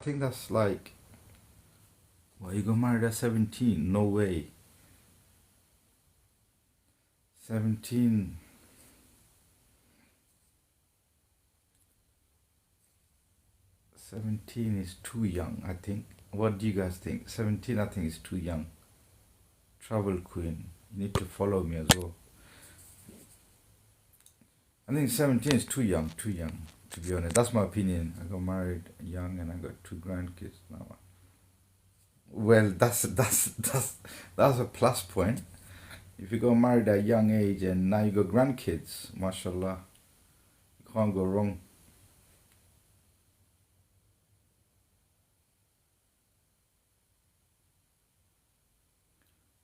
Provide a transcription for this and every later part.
I think that's like, well, you got married at 17? No way. 17, 17 is too young, I think. What do you guys think? 17, I think, is too young. Travel queen. You need to follow me as well. I think 17 is too young, to be honest. That's my opinion. I got married young and I got two grandkids now. Well, that's a plus point. If you got married at a young age and now you got grandkids, mashallah, you can't go wrong.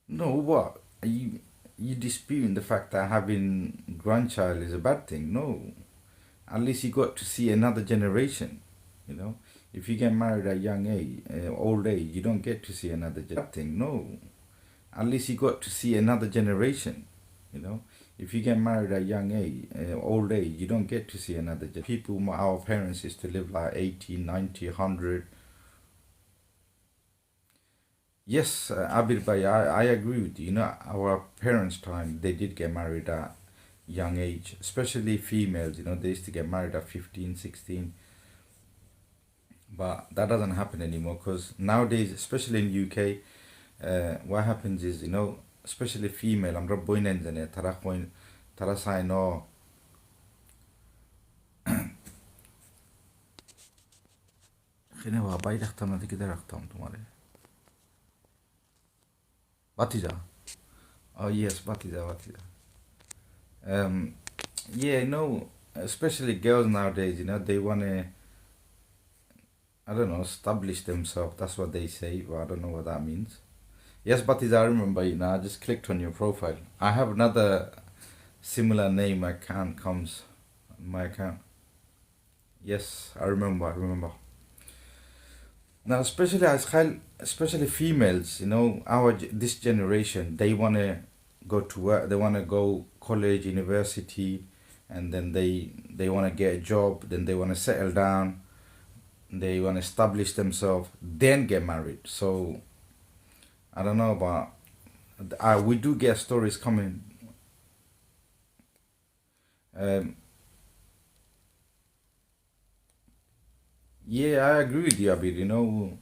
No, what? Are you disputing the fact that having grandchild is a bad thing? No. At least you got to see another generation, you know. If you get married at young age, old age, you don't get to see another thing. No. At least you got to see another generation, you know. If you get married at young age, old age, you don't get to see another people. Our parents used to live like 80, 90, 100. Yes, Abir Bhai, I agree with you. You know, our parents' time, they did get married at young age, especially females. You know, they used to get married at 15, 16. But that doesn't happen anymore because nowadays, especially in UK, what happens is, you know, especially female, I'm not boy and tara sai no. خليني باي رختم نتي كده رختم तुम्हारे Batija. Oh yes, Batija. Um, yeah, you know, especially girls nowadays, you know, they wanna, I don't know, establish themselves. That's what they say, but I don't know what that means. Yes, Batija, I remember you now. I just clicked on your profile. I have another similar name account comes on my account. Yes, I remember. Now, especially females, you know, this generation, they wanna go to work, they wanna go college, university, and then they wanna get a job, then they wanna settle down, they wanna establish themselves, then get married. So I don't know, but we do get stories coming. Um, yeah, I agree with you, Abid. You know,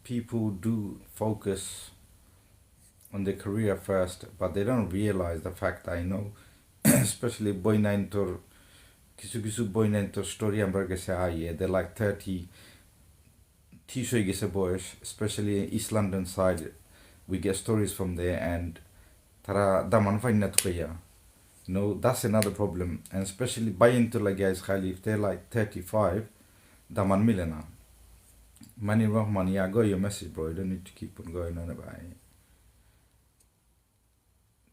people do focus on their career first, but they don't realize the fact I know, especially boy nine to kisu boy nine to story amber yeah, they're like 30 Tisho gese boys, especially East London side. We get stories from there and tara daman find to ya. You know, that's another problem. And especially buying to like guys highly if they're like 35, daman milena. Mani Rahman, yeah, go your message, bro. You don't need to keep on going on about it.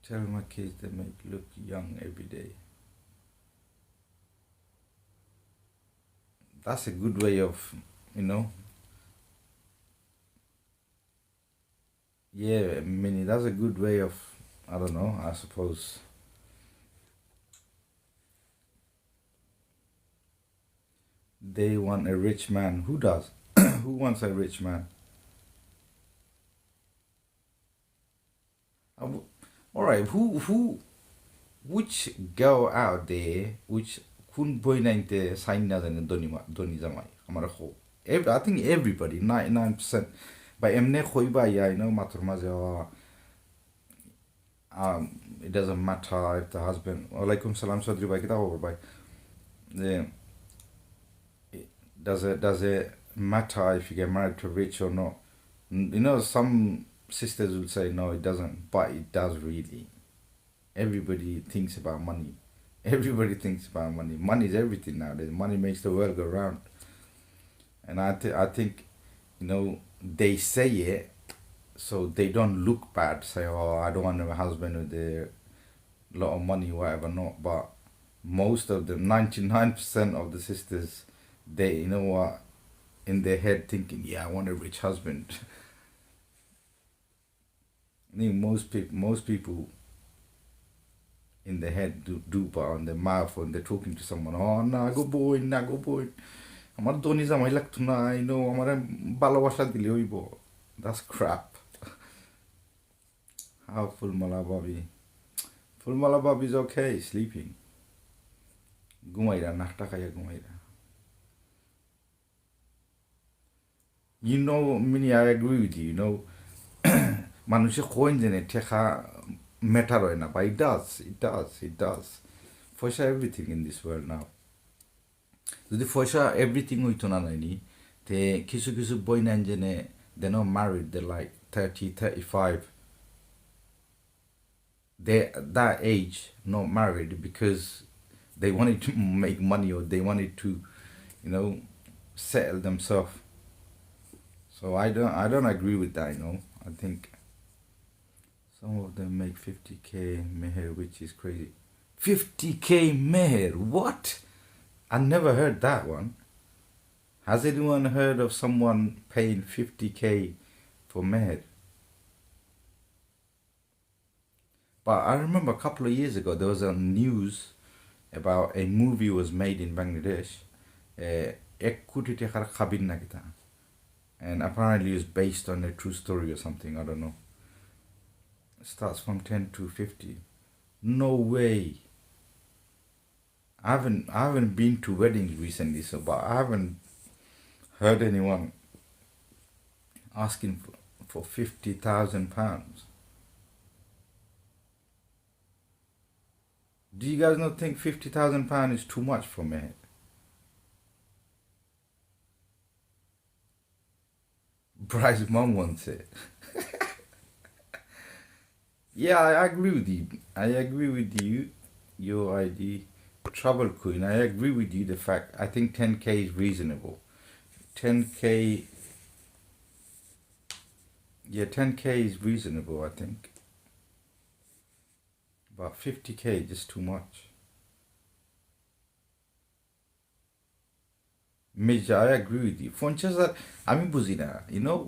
Tell my kids they make look young every day. That's a good way of, you know. Yeah, I mean, that's a good way of, I don't know, I suppose. They want a rich man. Who does? Who wants a rich man? All right, which girl out there, which kun boy nainte sign na than doni zamai. Kamara ho. I think everybody, 99%. By emne khoi ba ya, you know, matur it doesn't matter if the husband. Alaikum salam sadri by kita over by. The does it matter if you get married to rich or not? You know, some sisters would say no, it doesn't, but it does really. Everybody thinks about money. Everybody thinks about money. Money is everything nowadays. Money makes the world go round. And I think, you know, they say it so they don't look bad. Say, oh, I don't want a husband with a lot of money, whatever, not. But most of them, 99% of the sisters, they, you know what, in their head thinking, yeah, I want a rich husband. I think most people in their head do but on their mouth when they're talking to someone, oh, nah, go boy, nah, go boy. আমার দনি জামাই লাগতো না, I know, আমার ভালোবাসা দিলে হইব। That's crap. How Phulmala ভাবি? Phulmala ভাবি's okay, sleeping. ঘুমাইরা, নাকটা খাইয়া ঘুমাইরা। You know, Mini, I agree with you, you know. মানুষে কইন জেনে ঠেকা ম্যাটার হয় না, but it does. পয়সা everything in this world now. যদি পয়সা এভরিথিং হইতো না নাইনি, তে কিছু কিছু বই নেন জেনে they're not married, they're like 30, 35. They that age not married because they wanted to make money, or they wanted to, you know, settle themselves. So I don't agree with that, you know. I think some of them make 50K meher, which is crazy. 50K meher? What? I never heard that one. Has anyone heard of someone paying 50K for meher? But I remember a couple of years ago there was a news about a movie was made in Bangladesh. Ek Koti Tekar Khabin na kita. And apparently it's based on a true story or something. I don't know. It starts from 10 to 50. No way. I haven't been to weddings recently, so but I haven't heard anyone asking for £50,000. Do you guys not think £50,000 is too much for me? Bryce's mom wants it. Yeah, I agree with you. I agree with you. Your ID, Trouble Queen. I agree with you. The fact I think 10K is reasonable. 10K. Yeah, 10K is reasonable, I think. But 50K is just too much. Major, I agree with you. Fonchasa, আমি বুঝি না, you know,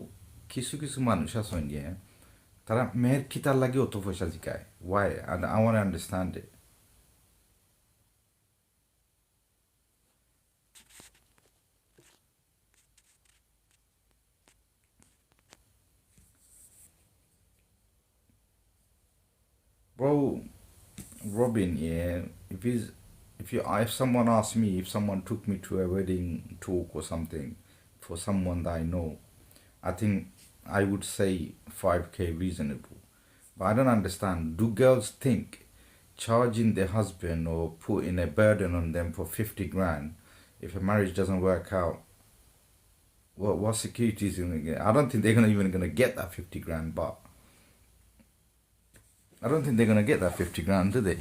কিছু কিছু মানুষ আছে India, তারা মেয়ের খিতার লাগে অত পয়সা জিকায়। Why? And I want to understand it. Bro, Robin, yeah, if someone asked me, if someone took me to a wedding talk or something for someone that I know, I think I would say 5K reasonable. But I don't understand. Do girls think charging their husband or putting a burden on them for 50 grand, if a marriage doesn't work out, what security is gonna get? I don't think they're gonna get that 50 grand, but I don't think they're gonna get that 50 grand, do they?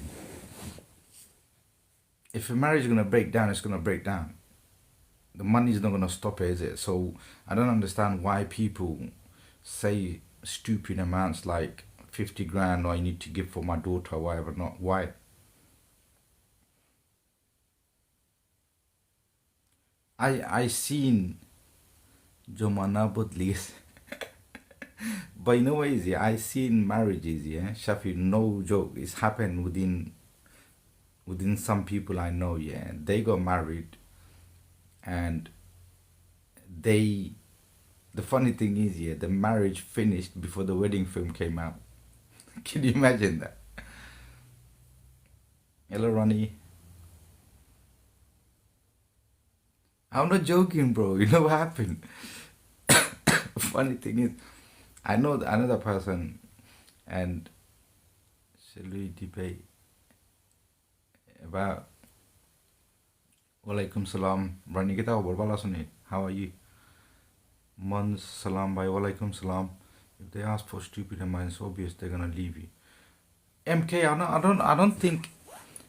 If a marriage is gonna break down, it's gonna break down. The money's not gonna stop it, is it? So I don't understand why people say stupid amounts like 50 grand, or I need to give for my daughter, or whatever. Not why. I seen Jomana Budlis. But you know what is it? I seen marriages, yeah, Shafi, no joke. It's happened within some people I know, yeah. They got married, and they the funny thing is, yeah, the marriage finished before the wedding film came out. Can you imagine that? Hello, Ronnie. I'm not joking, bro. You know what happened? Funny thing is, I know another person, and shall we debate about? Walaikum salam. Ronnie, kita obrol bala suni. How are you? Mons salam bhai. Walaikum salam. If they ask for stupid amounts, it's obvious they're gonna leave you. MK, I don't think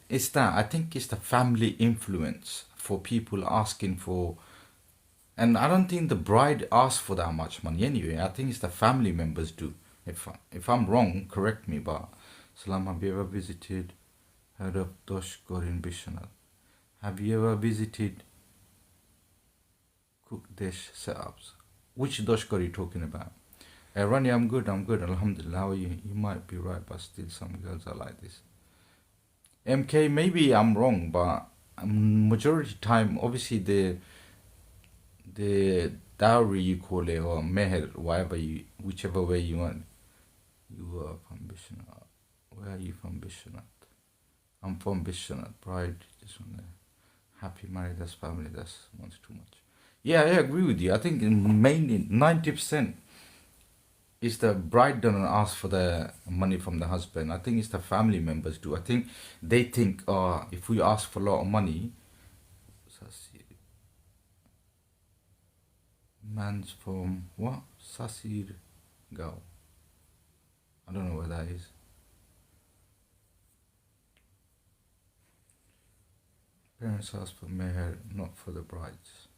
it's that. I think it's the family influence for people asking for, and I don't think the bride asks for that much money anyway. I think it's the family members do. If I'm wrong, correct me. But Salam, have you ever visited, heard of Doshkor in Bishanath? Have you ever visited Cook Dish setups? Which Doshkor are you talking about? Rani, I'm good. Alhamdulillah. How are you? You might be right, but still some girls are like this. MK, maybe I'm wrong, but majority time, obviously the dowry you call it, or meher, whichever way you want. You are from Bishanat. Where are you from, Bishanat? I'm from Bishanat. Pride, just want a happy married, that's family, that's once too much. Yeah, I agree with you. I think mainly 90% is the bride doesn't ask for the money from the husband. I think it's the family members do. I think they think, oh, if we ask for a lot of money, man's from what? Sasir Gao. I don't know where that is. Parents ask for meher, not for the brides.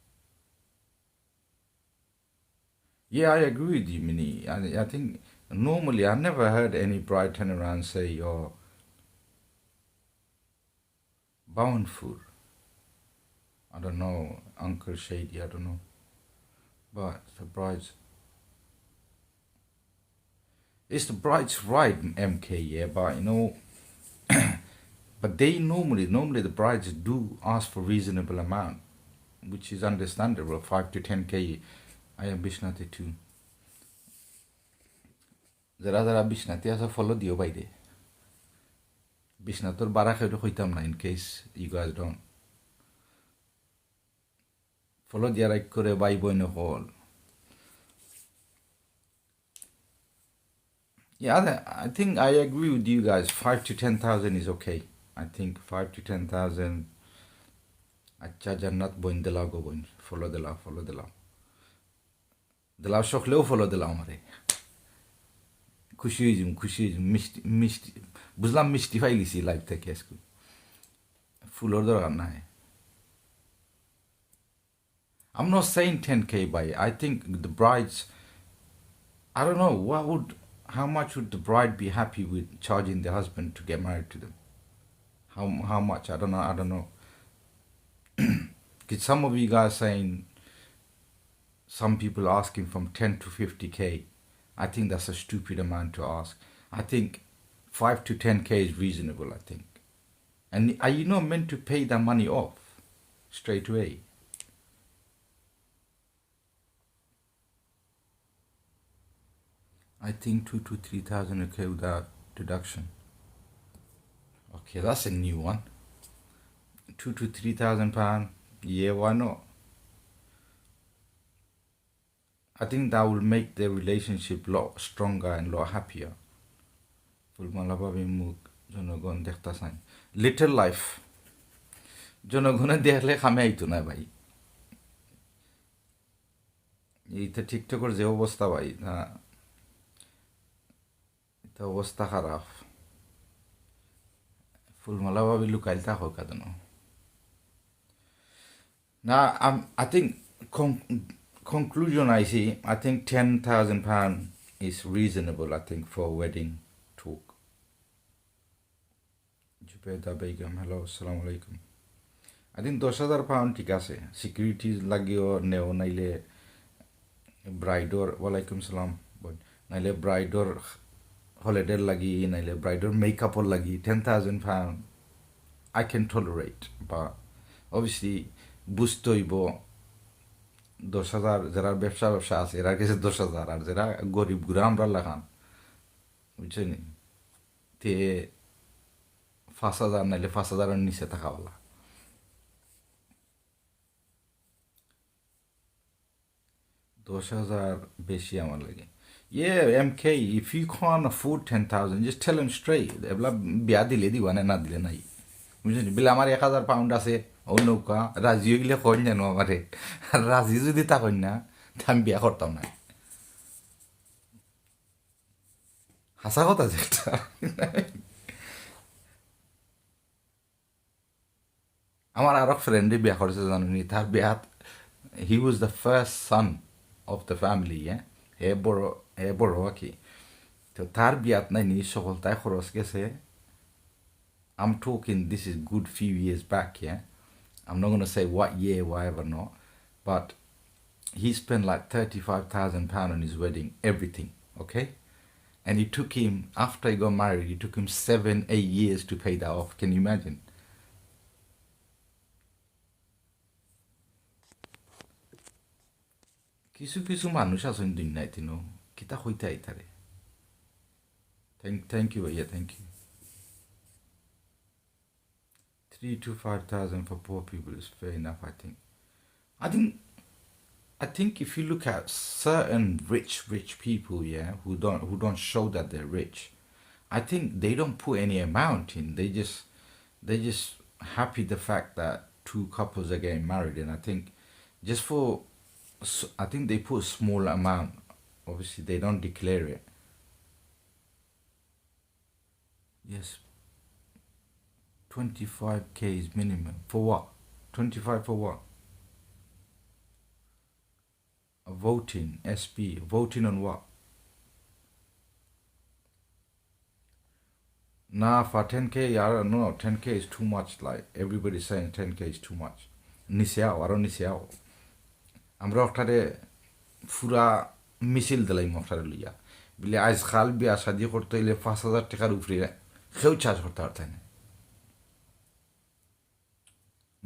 Yeah, I agree with you, Mini. I think normally I never heard any bride turn around and say, "Oh, Bounful." I don't know, Uncle Shady. I don't know, but the brides. It's the bride's right, MK. Yeah, but but they normally the brides do ask for reasonable amount, which is understandable. 5 to 10K. I am Bishnati too. যারা বিছনাতে আছে follow দিও বাইরে বিছনাতর বারা খেয়ে হইতাম না in case you guys don't follow দিয়া রাইট করে বাই বই নহল Yeah, I think I agree with you guys. 5 to 10,000 is okay. I think 5 to 10,000. Acha jannat boin delaw go boin. Follow delaw. Delaw shoklew follow delaw mare. খুশি হয়েছিম মিষ্টি বুঝলাম মিষ্টি ফাইলিছি লাইফ থেকে আজকে ফুলের দরকার নাই I'm not saying 10K by I think the brides I don't know how much would the bride be happy with charging the husband to get married to them how much I don't know because some of you guys saying some people asking from 10 to 50K I think that's a stupid amount to ask. I think 5 to 10K is reasonable, I think. And are you not meant to pay that money off straight away? I think 2 to 3,000 okay without deduction. Okay, that's a new one. 2 to 3,000 pound. Yeah, why not? I think that will make the relationship a lot stronger and a lot happier. জনগণ দেখতে চাই little life জনগণে দেখলে খামে আইতো না ভাই এইটা টিকটকের যে অবস্থা ভাই না এটা অবস্থা খারাপ ফুলমালা ভাবি লুকাইল থাকো কেন না I think conclusion I see I think 10,000 pound is reasonable I think for a wedding talk Jubeda Begum hello assalamu alaikum I think 10,000 pound ঠিক আছে সিকিউরিটিজ লাগিও নেও নাইলে ব্রাইডর ওয়ালাইকুম সালাম নাইলে ব্রাইডর holiday lagi naile bridal makeup or lagi 10,000 pound I can tolerate but obviously বুঝতে হইব 10,000 যারা ব্যবসা আছে এরা কাছে 10,000 আর যারা গরিব গুড়া আমরা লাগান বুঝছেন তে 5,000 নাইলে 5,000 এর নিচে থাকাওয়ালা $10,000 বেশি আমার লাগে Yeah, MK, if you can't afford 10,000, just tell him straight. Ebla biya dile di wane na dile nai. Mujhe bila amar 1,000 pound ase onouka razi gile koin jano amare. Razi jodi ta koin na tam biya kortam na. Hasa kotha jekta. Amar arok friend biya korche janoni tar biyat he was the first son of the family, yeah. হে বড় কি তো তার বিয়াত নাই নি সকলটাই খরচ গেছে I'm talking this is good few years back yeah I'm not going to say what year whatever not but he spent like 35,000 pound on his wedding everything okay and it took him after he got married it took him 7-8 years to pay that off can you imagine কিছু কিছু মানুষ আছেন দুনিয়াতে no কিতা হইতে আইতারে thank you ভাইয়া thank you 3 to 5,000 for poor people is fair enough. I think I think if you look at certain rich people, yeah, who don't show that they're rich, I think they don't put any amount in. They just happy the fact that two couples are getting married, and I think just for I think they put a small amount. Obviously, they don't declare it. Yes, 25K is minimum for what? 25 for what? Voting, SP, voting on what? Nah, for 10K, I don't know. 10K is too much. Like, everybody's saying 10K is too much. Nisiao, I don't nisiao. আমরা ওখানে ফুরা মিছিল দিলাম ওখানে লইয়া বলে আজ খাল বিয়া শাদি করতে হইলে 5,000 টাকার উপরে কেউ চার্জ করতে পারতেন না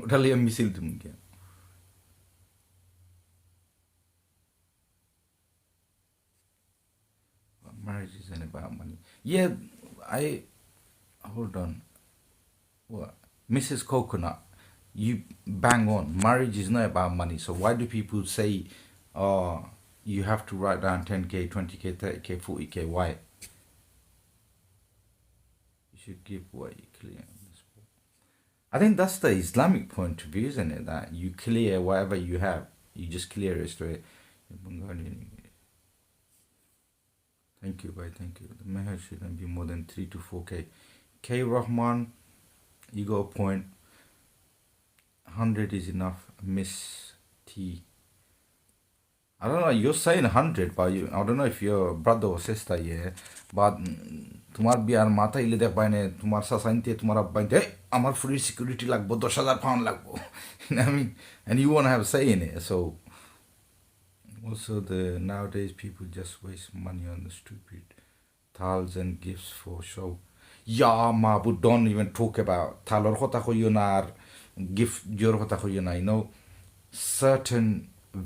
ওটা লইয়া মিছিল তুমি কে marriage isn't about money. Yeah, I hold on. What? Mrs. Coconut, you bang on. Marriage is not about money. So why do people say, oh, you have to write down 10K, 20K, 30K, 40K? Why? You should give what you clear. I think that's the Islamic point of view, isn't it? That you clear whatever you have. You just clear it straight. Thank you, bye. Thank you. The meher shouldn't be more than 3 to 4K. K Rahman, you got a point. 100 is enough. Miss T. I don't know. You're saying 100, but I don't know if you're brother or sister, yeah. But তোমার বিয়ার মাথা ইলে দেখ পাই না তোমার সাসাইনতে তোমার আব্বাইতে আমার ফুল security লাগবো 10,000 pound লাগবো I mean and you want to have a say in it so also the nowadays people just waste money on the stupid thals and gifts for show yeah but don't even talk about thalor kotha koyo na ar gift jor kotha koyo na you know certain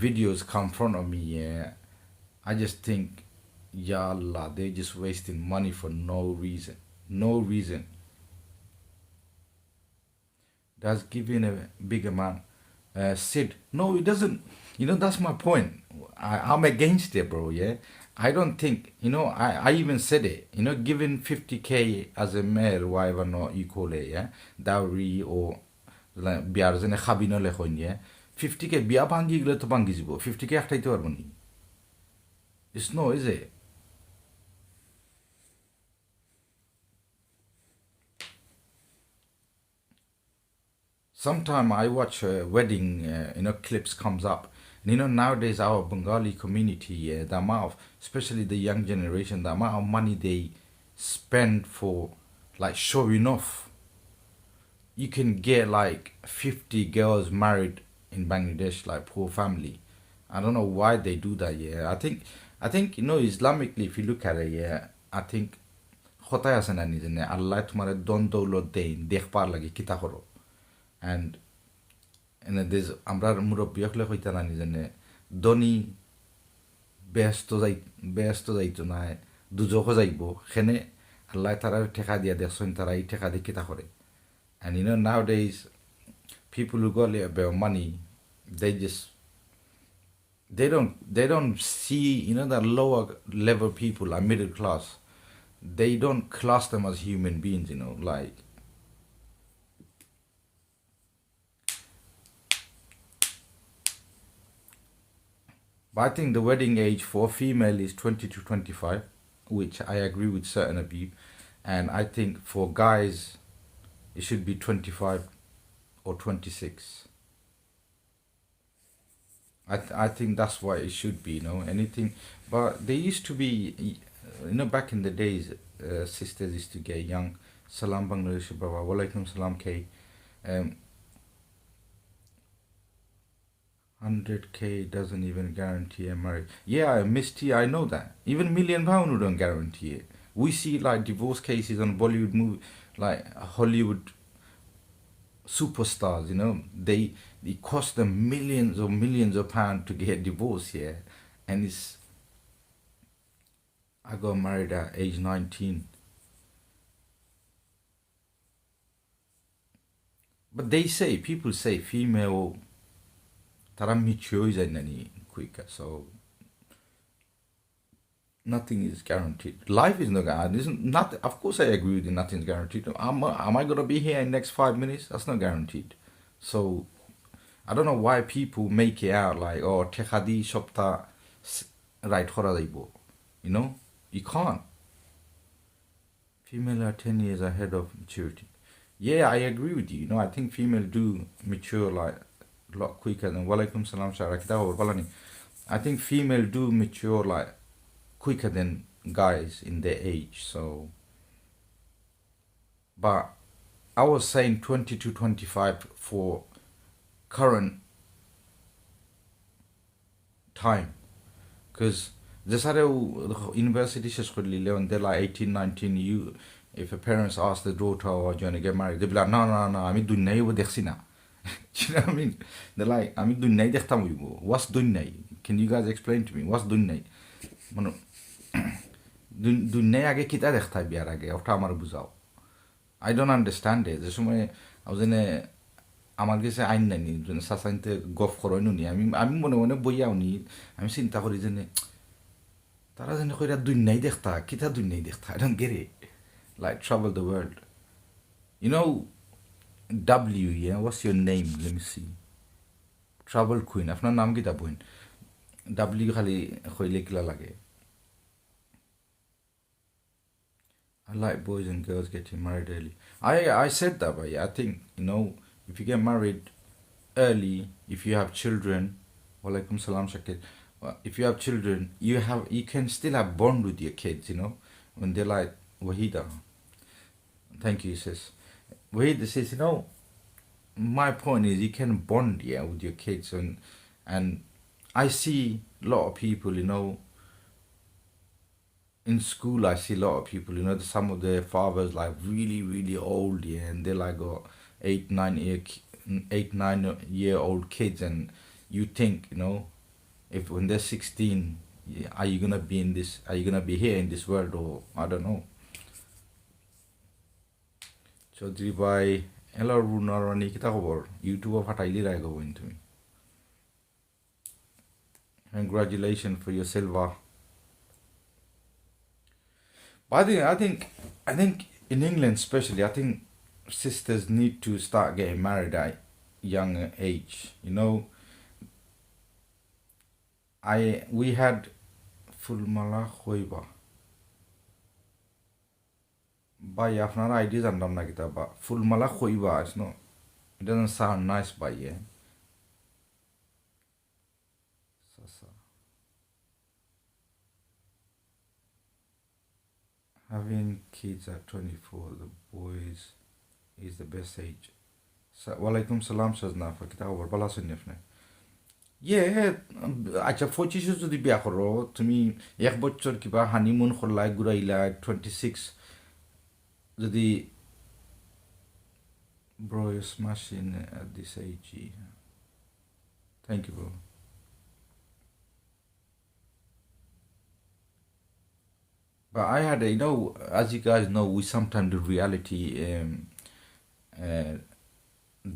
videos come in front of me yeah I just think ya Allah they're just wasting money for no reason does giving a big amount Sid no it doesn't you know that's my point I'm against it bro yeah I don't think you know I even said it you know giving 50K as a male whatever not you call it yeah dowry or বিয়ার জন্য খাবি নলে হইন yeah 50K বিয়া ভাঙ্গি গেলে তো ভাঙ্গি যাব 50K একটাইতে পারবো নি it's no is it Sometime I watch wedding, clips comes up. And nowadays our Bengali community, the amount of, especially the young generation, the amount of money they spend for like showing off. You can get like 50 girls married in Bangladesh, like poor family. I don't know why they do that, yeah. I think, Islamically, if you look at it, yeah, I think, খোতায় আছে না নিজে আল্লাহ তোমার দন দৌলত দেন দেখবার লাগে কিতা করো and there's আমরা মুরব্বী হলে হইতা না নিজে ধনী ব্যস্ত যাইতো না দুজকও যাইব সেনে আল্লাহ তারা ঠেকা দিয়া দেখছেন তারা এই ঠেকা দিয়ে কিতা করে and nowadays people who got a little bit of money they don't see the lower level people like middle class they don't class them as human beings like but I think the wedding age for female is 20 to 25 which I agree with certain of you and I think for guys it should be 25 or 26 I think that's what it should be anything but they used to be back in the days sisters used to get young salam Bangladesh baba walaikum salam K 100K doesn't even guarantee a marriage. Yeah, Miss T, I know that. Even £1,000,000 don't guarantee it. We see like divorce cases on Bollywood movie, like Hollywood superstars. They cost them millions of pounds to get divorced. Yeah, and I got married at age 19. But people say female tara mature is quicker, so nothing is guaranteed. Life is not guaranteed. Not, of course, I agree with you. Nothing is guaranteed. Am I gonna be here in the next 5 minutes? That's not guaranteed. So I don't know why people make it out like, oh, Tehadi Shopta right Horadaibo. You know, you can't. Female are 10 years ahead of maturity. Yeah, I agree with you. You know, I think female do mature like a lot quicker than Walaikum Salam Sharakita or Walani. I think female do mature like quicker than guys in their age. So, but I was saying 20 to 25 for current time, because this are university when they're like 18, 19. If a parents ask the daughter or you want to get married, they'll be like, no, no, no, I'm doing nay with the. You know what I mean? They're like, I'm doing nay. What's doing nay? Can you guys explain to me what's doing nay? Dunia আগে কিতা দেখতাই বিয়ার আগে ওটা আমার বুঝাও I don't understand যে সময় যেনে আমার কাছে আইন নাইনি সাসাইনতে গফ করইনো নি আমি মনে মনে বইয়াও নি আমি চিন্তা করি যেনে তারা যেন কইরা দুনিয়াই দেখতা কিতা দুনিয়াই দেখতা I don't get it like travel the world you know W, yeah, what's your name? Let me see. Travel Queen. আপনার নাম কিতা বইন W খালি কইলে কিলা লাগে I like boys and girls getting married early. I said that, but yeah, I think, you know, if you get married early, if you have children, walaikum salam shakir, if you have children, you can still have bond with your kids, you know, when they're like Wahida. Thank you, sis. Wahida says, you know, my point is you can bond, yeah, with your kids, and I see a lot of people, you know, in school I see a lot of people, you know, some of their fathers like really, really old, yeah, and they like got 8, 9 year old kids, and you think, you know, if when they're 16, yeah, are you gonna be here in this world, or I don't know. Chaudhary bhai, hello Runarani, kita khobor? YouTube fataili rai go into me. Congratulations for your silver. But I think in England especially, I think sisters need to start getting married at younger age. You know, we had Fulmala Khoiba. By আপনারা ID জানলাম না কিতা বা Phulmala খইবা is no, it doesn't sound nice by yeah. Having kids at 24, the boys is the best age. Walaikum salam shazna fa kita over bala sunnifne. Yeah, acha 25 যদি বিয়া করো তুমি এক বছর কিবা হানিমুন করলাই ঘুরাইলা 26 যদি bro you're smashing at this age. Thank you, bro. But I had, you know, as you guys know, we sometimes do reality uh,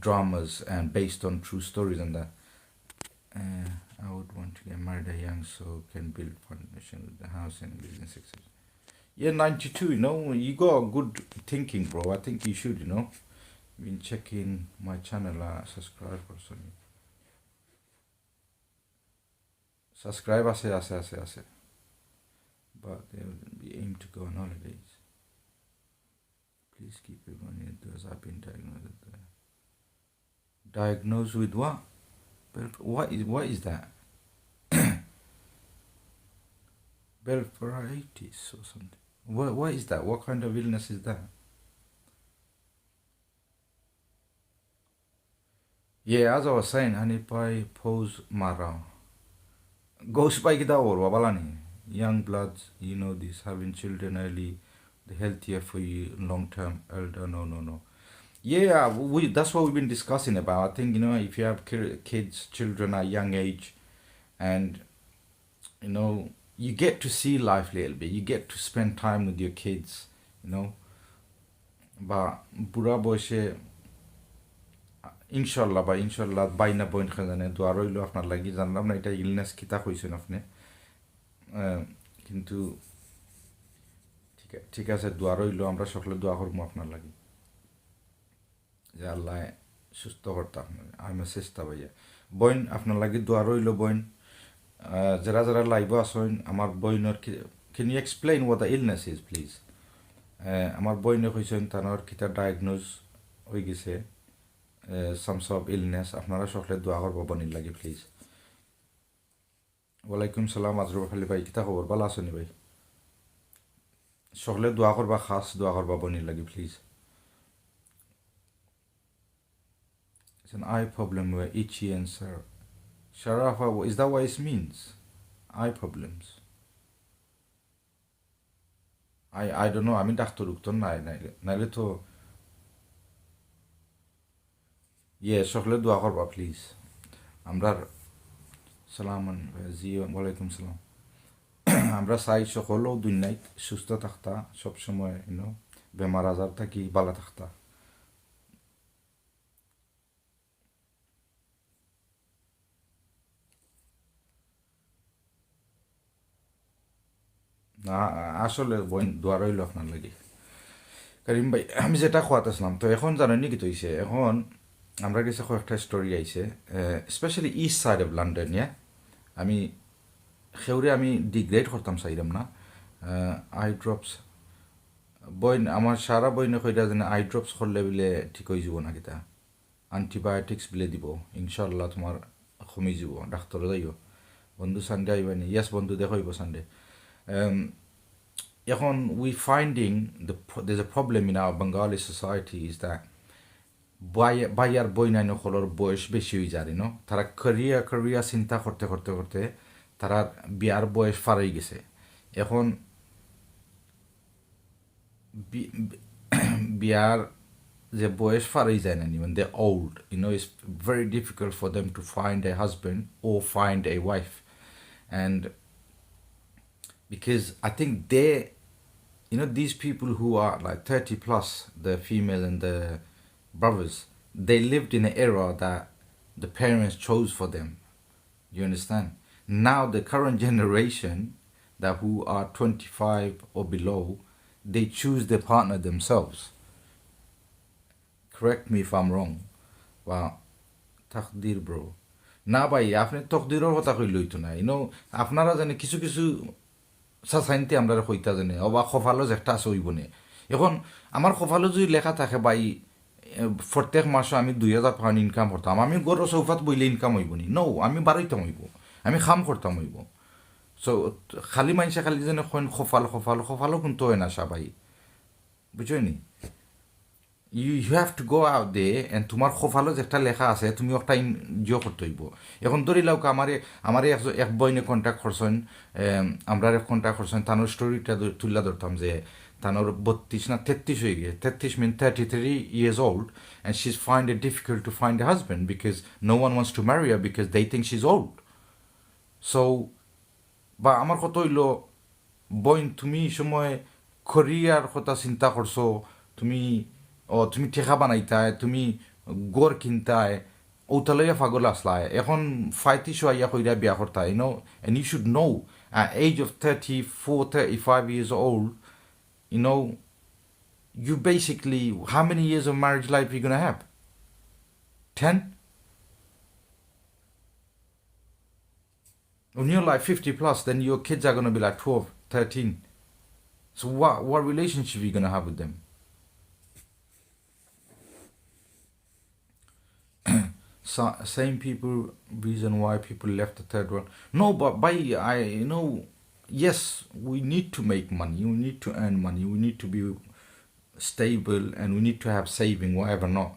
dramas and based on true stories and that. I would want to get married at young so can build foundation with the house and business success. Yeah, 92, you know, you got good thinking, bro. I think you should, you know. Been checking my channel, subscribe or something. Subscribe, ase. But they will be aimed to go on holidays. Please keep everyone indoors. I've been diagnosed with what? What is that? Blepharophagitis or something. What is that? What kind of illness is that? Yeah, as I was saying, Hanipai pose mara. Ghost by kita or wabalani. Young bloods, you know this, having children early, the healthier for you long term. Elder, no. Yeah, that's what we've been discussing about. I think, you know, if you have kids, children at young age, and you know, you get to see life a little bit. You get to spend time with your kids, you know. বা বুড়া বয়সে ইনশাল্লাহ বাইনা বইন খাজানে দোয়া রইল আপনার লাগি জানলাম না এটা ইলনেস কিতা কইছেন আপনি কিন্তু ঠিক আছে দোয়া রইল আমরা সকলে দোয়া করবো আপনার লাগি যে আল্লাহ সুস্থ করতে আপনার আমি চেষ্টা ভাইয়া বইন আপনার লাগি দোয়া রইল বইন যারা যারা লাইভ আসেন আমার বইনের can you explain what the illness is please আমার বইনে কইছেন তানোর কিতা ডায়াগনোজ হয়ে গেছে some sort of illness আপনারা সকলে দোয়া করবো বনির লাগে প্লিজ ওয়ালাইকুম সালাম আজরুল খালি ভাই কিতা খবর ভালো আছেন ভাই সকলে দোয়া করবা খাস দোয়া করবা বনির লাগে please It's an eye problem where itchy and sir Sharafa, is that what it means? Eye problems. I don't know. আমি ডাক্তার উক্ত নাই নাইলে তো সকলে দোয়া করবা প্লিজ আমরা সালাম জি ওয়ালাইকুম সালাম আমরা চাই সকলেও দুনিয়ায় সুস্থ থাকতা সবসময় বেমার আজার থাকি ভালো থাকতা না আসলে দোয়া রইল আপনার লাগে করিম ভাই আমি যেটা খোয়াতেছিলাম তো এখন জানেন কি তো হয়েছে এখন আমরা কাছে কয়েকটা স্টোরি আইছে specially east side of London আমি সেউরে আমি ডিগ্রেড করতাম চাইলাম না আই ড্রপস বইন আমার সারা বইনে কইটা যেন আই ড্রপস করলে বলে ঠিক হয়ে যাব না কিতা অ্যান্টিবায়োটিক্স বলে দিব ইনশাল্লাহ তোমার কমে যাব ডাক্তারে যাইব বন্ধু সানডে আইবানি ইয়াস বন্ধু দেখাইব সানডে এখন we finding there's a problem in our Bengali society is that buyer বই নাই নকলের বয়স বেশি হয়ে যায় তারা করিয়া চিন্তা করতে করতে করতে তারা বিয়ার বয়স পার হয়ে গেছে এখন বিয়ার যে বয়স পার হয়ে যায় না when they're old it's very difficult for them to find a husband or find a wife and because I think these people who are like 30 plus, the female and the brothers, they lived in an era that the parents chose for them. You understand? Now the current generation that who are 25 or below, they choose their partner themselves. Correct me if I'm wrong. Wow. Takdir bro. না ভাই আপনি তকদিরের কথা কইলই তো না আপনারা জানে কিছু কিছু সাইনতে আমরা কইতা জানে অবা কপালো একটা আছে হইব নে এখন আমার কপালো যদি লেখা থাকে ভাই প্রত্যেক মাসে আমি 2,000 পাউন্ড ইনকাম করতাম আমি গরো চৌফাত বইলে ইনকাম হইব নি আমি বাড়াইতাম হইব আমি খাম করতাম হইব সো খালি মানুষে খালি যেন কপালো কিন্তু হয় না সবাই বুঝলি you have to go out there and তোমার কপালো একটা লেখা আছে তুমি একটা ইয়ে করতে হইব এখন ধরি লাউক আমারে এক বইনে কন্ট্যাক্ট করছেন আমরা কন্ট্যাক্ট করছেন তানোর স্টোরিটা তুলে ধরতাম যে তানোর 32 না 33 হয়ে গিয়ে 33 mean 33 years old and she's find it difficult to find a husband because no one wants to marry her because they think she's old so বা আমার কত হইল বইন তুমি সময় করিয়ার কথা চিন্তা করছো তুমি ঠেকা বানাইতায় তুমি গড় কিনতায় ওতালইয়া পাগল আসলায় এখন 35 আইয়া কইরা বিয়া করতায় and you should know at age of 34 35 years old you basically how many years of marriage life you gonna have 10 when you're like 50 plus then your kids are gonna be like 12 13 so what relationship are you gonna have with them same people reason why people left the third world no but yes we need to make money we need to earn money we need to be stable and we need to have saving whatever not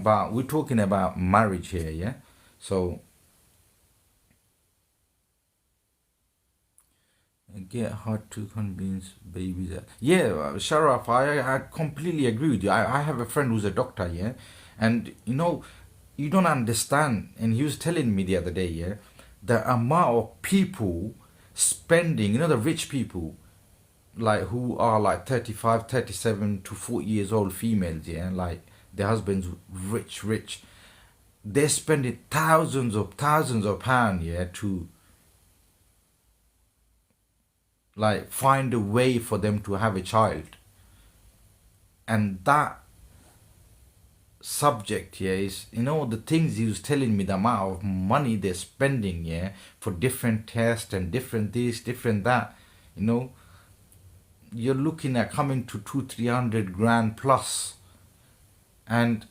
but we're talking about marriage here so get hard to convince babies Sharaf, I completely agree with you I have a friend who's a doctor and you don't understand and he was telling me the other day the amount of people spending, the rich people, like who are like 35, 37 to 40 years old females, yeah, like their husbands rich, they're spending thousands of pounds, yeah, to like find a way for them to have a child. And that subject here is, the things he was telling me, the amount of money they're spending, yeah, for different tests and different this, different that, you know, you're looking at coming to 300 grand plus. And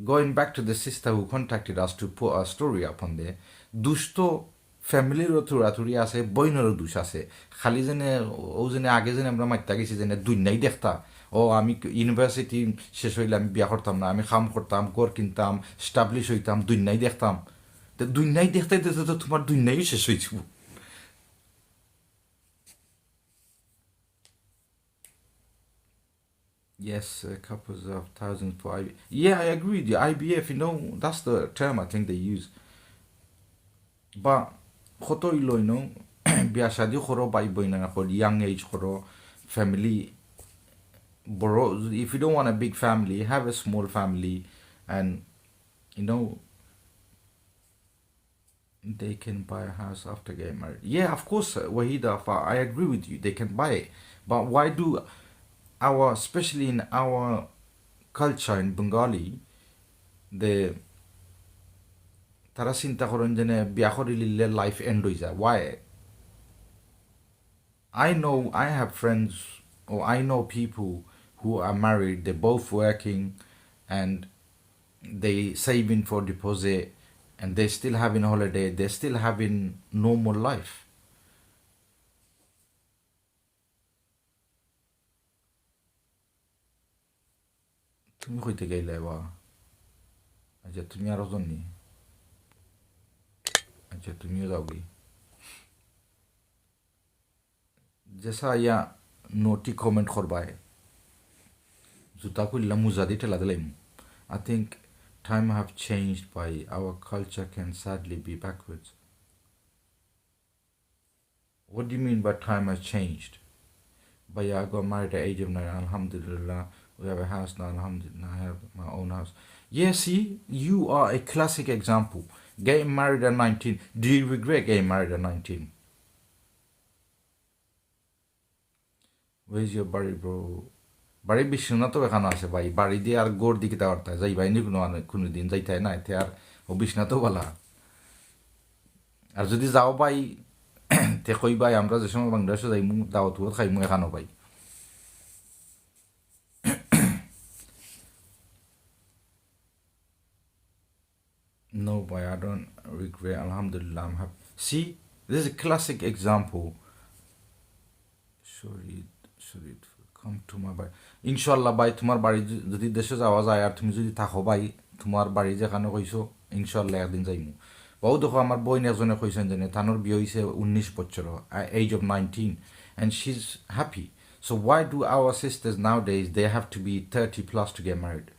going back to the sister who contacted us to put a story up on there, দুষ্ট ফ্যামিলিরও থোড়াথুড়ি আছে, বইনেরও দোষ আছে। খালি যেনে ও যেনে আগে যেনে আমরা মাইতা গেছি যেনে দুনিয়াই দেখতা, ও আমি ইউনিভার্সিটি শেষ হইলে আমি বিয়া করতাম না, আমি কাম করতাম, ঘর কিনতাম, স্টাবলিশ হইতাম, দুনিয়াই দেখতাম। তো দুনিয়াই দেখতে দেখতে তো তোমার দুনিয়াই শেষ হয়েছিল। Yes, couples of thousands for IVF. Yeah, I agree with you. IVF, that's the term I think they use. But koto ilo, biya shadi koro bai boy na for young age koro family boro. If you don't want a big family, have a small family, and you know they can buy a house after getting married. Yeah, of course, Wahida, I agree with you. They can buy it, but why do especially in our culture in Bengali, the তারা চিন্তা করেন যে বিয়া করিলে life and হয়ে যায়. Why? I have friends, or I know people who are married, they're both working, and they saving for deposit, and they still having holiday, they're still having normal life. তুমি কইতে গেলে বা আচ্ছা তুমি আরো জননি আচ্ছা তুমিও যাওগি জেসা ইয়া নোটি কমেন্ট করবাই জুতা খুললাম মুজা দিয়ে ঠেলা দিলাম. I think time have changed by our culture can sadly be backwards. What do you mean by time has changed? But yeah, I got married at the age of 9, alhamdulillah. We have a house now, alhamdulillah. I have my own house. Yeah, see, you are a classic example. Getting married at 19. Do you regret getting married at 19? Where's your body, bro? বাড়ি বিশ্বনাথ তো এখানে আছে ভাই, বাড়ি দিয়ে আর গোড় দিকে দেওয়ার তাই যাই ভাই নি কোনো দিন যাইতে না এতে আর ও বিশ্বনাথও বলা। আর যদি যাও ভাই তে কই ভাই আমরা যে সময় বাংলাদেশে যাই মু দাওয়াত খাই মু এখানো ভাই। No, boy, I don't regret. Alhamdulillah, I'm happy. See, this is a classic example. Should it come to my বাড়ি? ইনশাল্লাহ ভাই, তোমার বাড়ি যদি দেশে যাওয়া যায় আর তুমি যদি থাকো ভাই, তোমার বাড়ি যেখানে কইছো ইনশাল্লাহ একদিন যাইমু। বাবু দেখো আমার বোন একজনে কইছেন যে থানোর বিয়ে হয়েছে 19 বছর, age of 19, and she's happy. So why do our sisters nowadays, they have to be 30 plus to get married?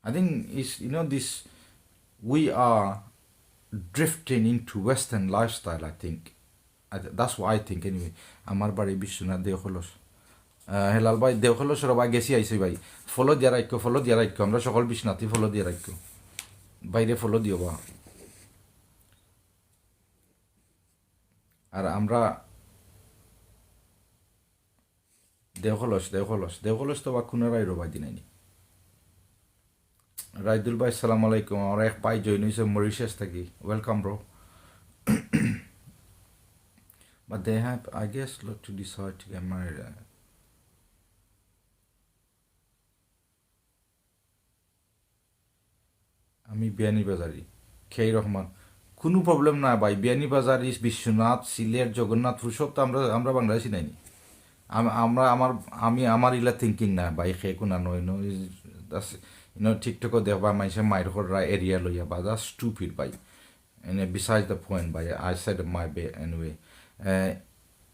I think it's, this, we are drifting into Western lifestyle, I think. That's what I think anyway. আমার বাড়ি বিশ্বনাথ দেওখলস। হেলাল ভাই দেওখলস ভাই গেছি আইসি ভাই, follow দিয়া রাখো আমরা সকল বিশ্বনাথই ফলো দিয়ে রাখো, বাইরে ফলো দিও বা। আর আমরা দেওখলস তো বা কোনো রাইরো ভাই দিনাইনি। রাইদুল ভাই সালাম আলাইকুম, আমার এক ভাই জয়েন হয়েছে মরিশাস থেকে, welcome bro. But they have, I guess, look to decide to get married. আমি বিয়ানীবাজারি, খেই রহমান। কোনো প্রবলেম না ভাই, বিয়ানীবাজারি, বিশ্বনাথ, সিলেট, জগন্নাথপুর সব তো আমরা বাংলাদেশি নাইনি। আমার ইলা থিঙ্কিং না ভাই, খে কোনা নয় টিকটকও দেখবা মাইসে মাইর করা এরিয়া লইয়া বা জাস্ট স্টুপিড ভাই। And besides the point, but I said my bit anyway.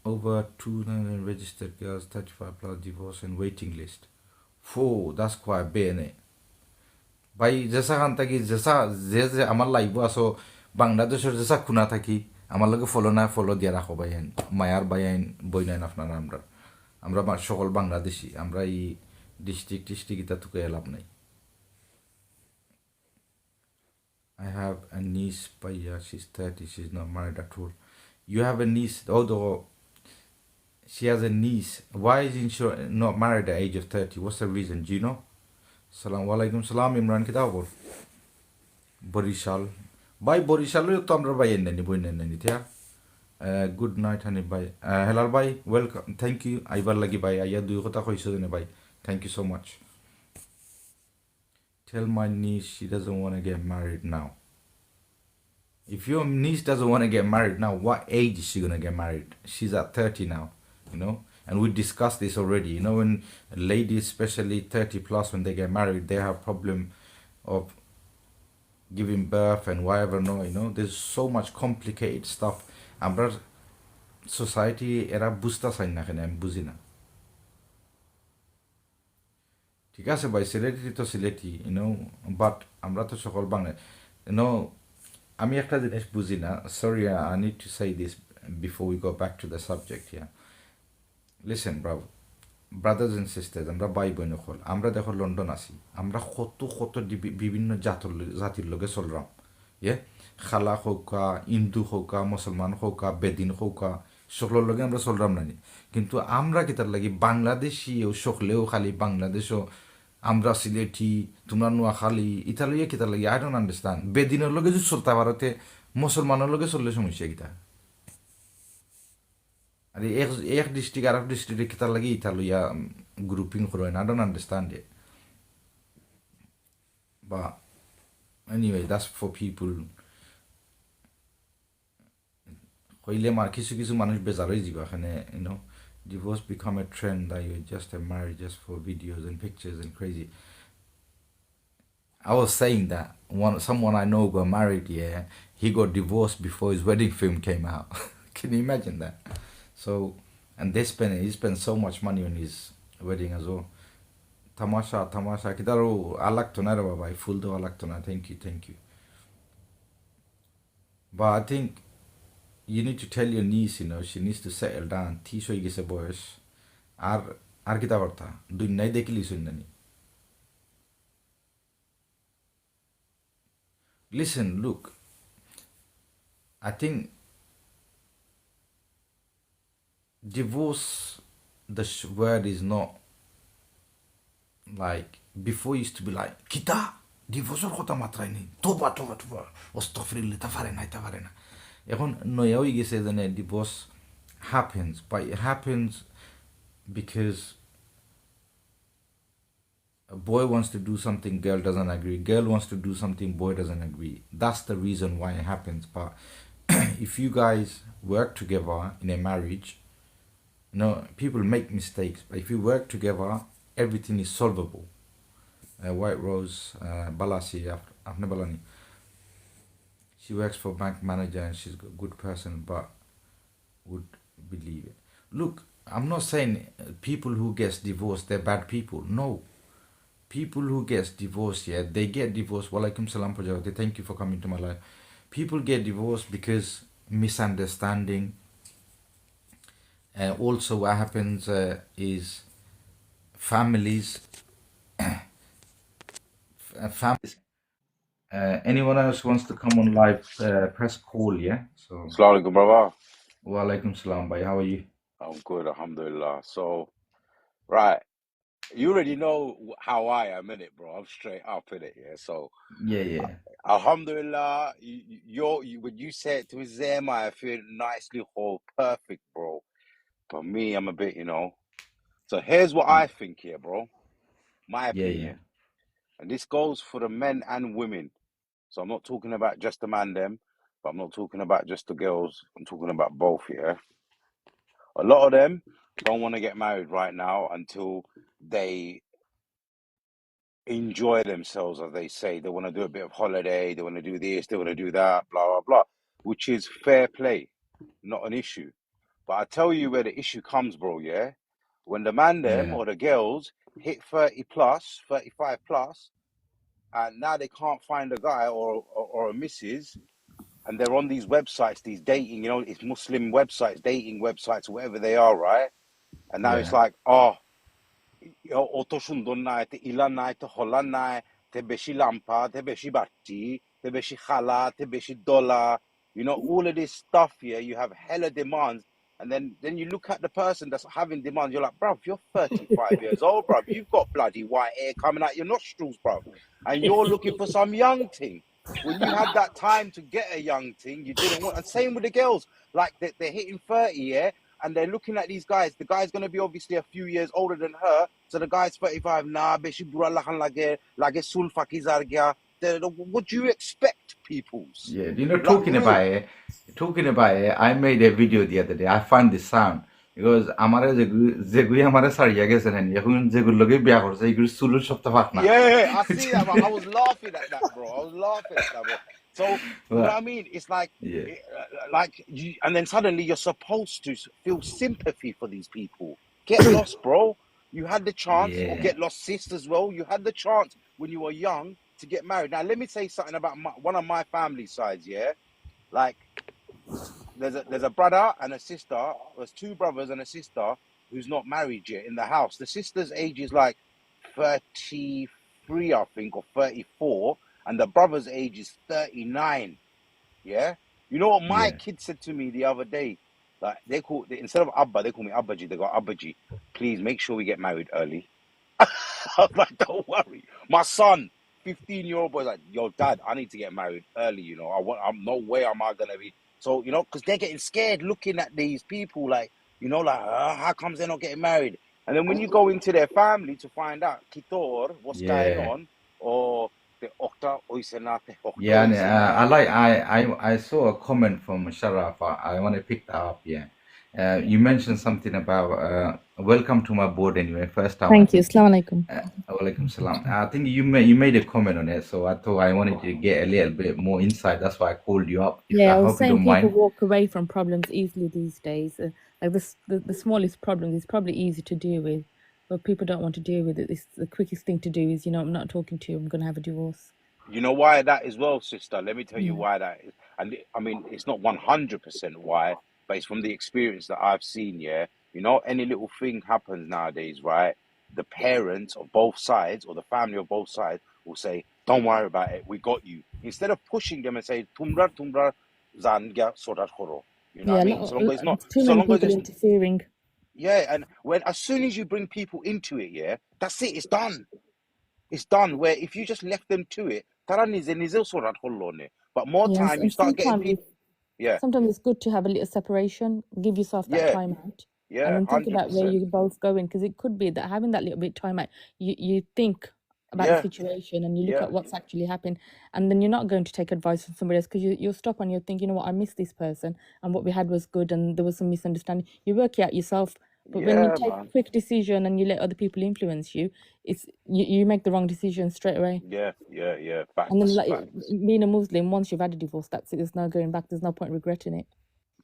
Over 200 registered girls, 35 plus divorce and waiting list. That's quite a bit, innit? ভাই যেসা খান থাকি যেসা যে যে আমার লাইভ আসো বাংলাদেশের যেসা খুনা থাকি আমার লগে ফলো না ফলো দিয়া রাখো ভাই আইন মায়ার ভাই আইন বই নাইন আপনারা আমরা আমরা সকল বাংলাদেশি আমরা এই ডিস্ট্রিক্ট ইটা তুকে লাভ নাই I have a niece, but yeah, she's 30, she's not married at all. You have a niece, although she has a niece. Why isn't she not married at the age of 30? What's the reason? Do you know? Salam alaikum salam Imran Kitabur. Borishal. Bye Borishal, to আমরা ভাই এনে বই নেনি ঠিক good night হানি ভাই হেলাল ভাই welcome thank you আইবার লাগি ভাই আইয়া দুই কথা কইছো জানে ভাই thank you so much tell my niece she doesn't want to get married now. If your niece doesn't want to get married now, what age is she gonna get married? She's at 30 now, you know. And we discussed this already. You know, when ladies, especially 30 plus, when they get married, they have problem of giving birth and whatever. No, you know, there's so much complicated stuff. আমরা society এরা বুঝতে চাই না কেন আমি বুঝি না ঠিক আছে ভাই সিলেটি তো সিলেটি ইউনো বাট আমরা তো সকল বাংলা ইউনো আমি একটা জিনিস বুঝি না sorry I need to say this before we go back to the subject here listen brave brothers and sisters আমরা ভাই বোন হল আমরা দেখো লন্ডন আছি আমরা কত বিভিন্ন জাতির লগে চলরাম ইয়ে খালা হৌকা হিন্দু হৌকা মুসলমান হৌকা বেদিন হৌকা সকলের লগে আমরা চলরাম নানি কিন্তু আমরা কিতার লাগি বাংলাদেশিও সকলেও খালি বাংলাদেশও আমরা সিলেটি তোমরা নোয়াখালী ইতার লইয়া কিতার লাগি আই ডোন্ট আন্ডারস্ট্যান্ড বেদিনের লগে যদি চলতে ভারতে মুসলমানের লগে চললে সমস্যা কিতা আর এক ডিস্ট্রিক্ট আর এক ডিস্ট্রিক্টে কিতার লাগি ইতা লইয়া গ্রুপিং করে না আই ডোন্ট আন্ডারস্ট্যান্ড ইট বা anyway that's for people হইলে কিছু কিছু মানুষ বেজার হয়ে যাব এখানে you know divorce become a trend that you just are married just for videos and pictures and crazy. I was saying that someone I know got married, yeah, he got divorced before his wedding film came out. Can you imagine that? So, and he spent so much money on his wedding as well. Tamasha kidaro alak to na baba full do alak to na thank you but I think you need to tell your niece, you know, she needs to settle down. Tisho igise boys. Ar kita barta. Dunnai dekili sunnani. Listen, look. I think divorce, the word is not like before used to be like kita divorce or kota matraini. Toba. Astaghfirullah tafarena. এখন নয়া হয়ে গেছে যেন divorce happens but it happens because a boy wants to do something girl doesn't agree, girl wants to do something boy doesn't agree. That's the reason why it happens. But if you guys work together in a marriage, you know, people make mistakes, but if you work together everything is solvable. White Rose Balasi Afne Balani, she works for bank manager and she's a good person but would believe it. Look, I'm not saying people who gets divorced they're bad people. No, people who gets divorced, yeah, they get divorced. Walaikum salam Pajawati, thank you for coming to my life. People get divorced because misunderstanding. Also what happens is families families. Anyone else wants to come on live, press call, yeah? So, Assalamu alaikum, brother. walaikum salam, bhai. How are you? I'm good, alhamdulillah. So, right, you already know how I am in it, bro. I'm straight up in it, yeah. So, Yeah. alhamdulillah, when you say it to Zema, I feel nicely whole, perfect, bro. But me, I'm a bit, you know. So here's what I think here, bro. My opinion, and this goes for the men and women. So I'm not talking about just the man them, but I'm not talking about just the girls. I'm talking about both, yeah. A lot of them don't want to get married right now until they enjoy themselves, as they say. They want to do a bit of holiday, they want to do this, they want to do that, blah, blah, blah, which is fair play, not an issue. But I tell you where the issue comes, bro, yeah? When the man them or the girls hit 30 plus, 35 plus, and now they can't find a guy or a missus, and they're on these websites, these dating, you know, it's Muslim websites, dating websites, whatever they are, right? And now it's Yeah. like, oh, অত সুন্দর নাই, তে ইলা নাই, তে হলা নাই, তে বেশি লাম্পা, তে বেশি বাটি, তে বেশি খালা, তে বেশি dola. You know, all of this stuff here, you have hella demands. And then you look at the person that's having demands, you're like, bruv, you're 35 years old, bruv. You've got bloody white hair coming out your nostrils, bruv. And you're looking for some young thing. When you had that time to get a young thing, you didn't want. And same with the girls. Like, they're hitting 30, yeah? And they're looking at these guys. The guy's going to be obviously a few years older than her. So the guy's 35. Nah, beshi bura lahan lage sul fakizar gya. What do you expect, peoples? Yeah, you know, Like, talking real. about it, I made a video the other day. I found this sound because amare যেগুলি আমারে ছাড়িয়া গেছে না এখন যেগুলো লগে বিয়া করছে এগুলো চুলের সপ্তাহ পাক না Yeah, I see that, bro. I was laughing at that, bro. I was laughing at that, bro. So, you know what I mean? It's like, yeah, like you, and then suddenly you're supposed to feel sympathy for these people. Get lost, bro. You had the chance, or yeah, get lost, sis, as well. You had the chance when you were young to get married. Now, let me say something about one of my family sides, yeah? Like, there's a brother and a sister. There's two brothers and a sister who's not married yet in the house. The sister's age is like 33, I think, or 34, and the brother's age is 39. Yeah, you know what my yeah. kid said to me the other day? Like, instead of Abba, they call me Abbaji. They go, Abbaji, please make sure we get married early. I'm like, don't worry. My son, 15-year-old boy, is like, yo, dad, I need to get married early. You know, I'm no way am I gonna be. So, you know, because they're getting scared looking at these people, like, you know, like, how comes they're not getting married? And then when you go into their family to find out, Kitor, what's going Yeah. on, or the Okta Oisenate, Okta Yeah, and Oisenate. I saw a comment from Sharaf. I want to pick that up. Yeah, you mentioned something about welcome to my board anyway. First time. Thank you. Assalamu alaikum. Walaikum salam. I think you made a comment on it, so I thought I wanted to get a little bit more insight. That's why I called you up. Yeah, I I was hope you saying don't people mind. walk away from problems easily these days. Like the smallest problem is probably easy to deal with, but people don't want to deal with it. The quickest thing to do is, you know, I'm not talking to you. I'm going to have a divorce. You know why that is well, sister? Let me tell you Yeah. why that is. And I mean, it's not 100% why, but it's from the experience that I've seen, yeah? You know, any little thing happens nowadays, right? The parents of both sides or the family of both sides will say, don't worry about it, we got you. Instead of pushing them and say, tumra zan gya sorat khoro. You know what I mean? So long as it's not, too so many long as people it's, interfering. yeah, and as soon as you bring people into it, yeah, that's it, it's done. It's done. Where if you just left them to it, but more Yes, time you and start getting sometimes people. Yeah, sometimes it's good to have a little separation. Give yourself that yeah, time out, and yeah, then think about where 100%. you're both going, because it could be that having that little bit time out, you think about the Yeah, situation and you look yeah, at what's actually happened, and then you're not going to take advice from somebody else, because you'll stop and you'll think, you know what, I missed this person and what we had was good and there was some misunderstanding. You work it out yourself, but when you yeah, take a man. quick decision and you let other people influence you, you make the wrong decision straight away. Yeah, yeah, yeah. And then, Facts, like, facts, being a Muslim, once you've had a divorce, that's it. There's no going back. There's no point regretting it.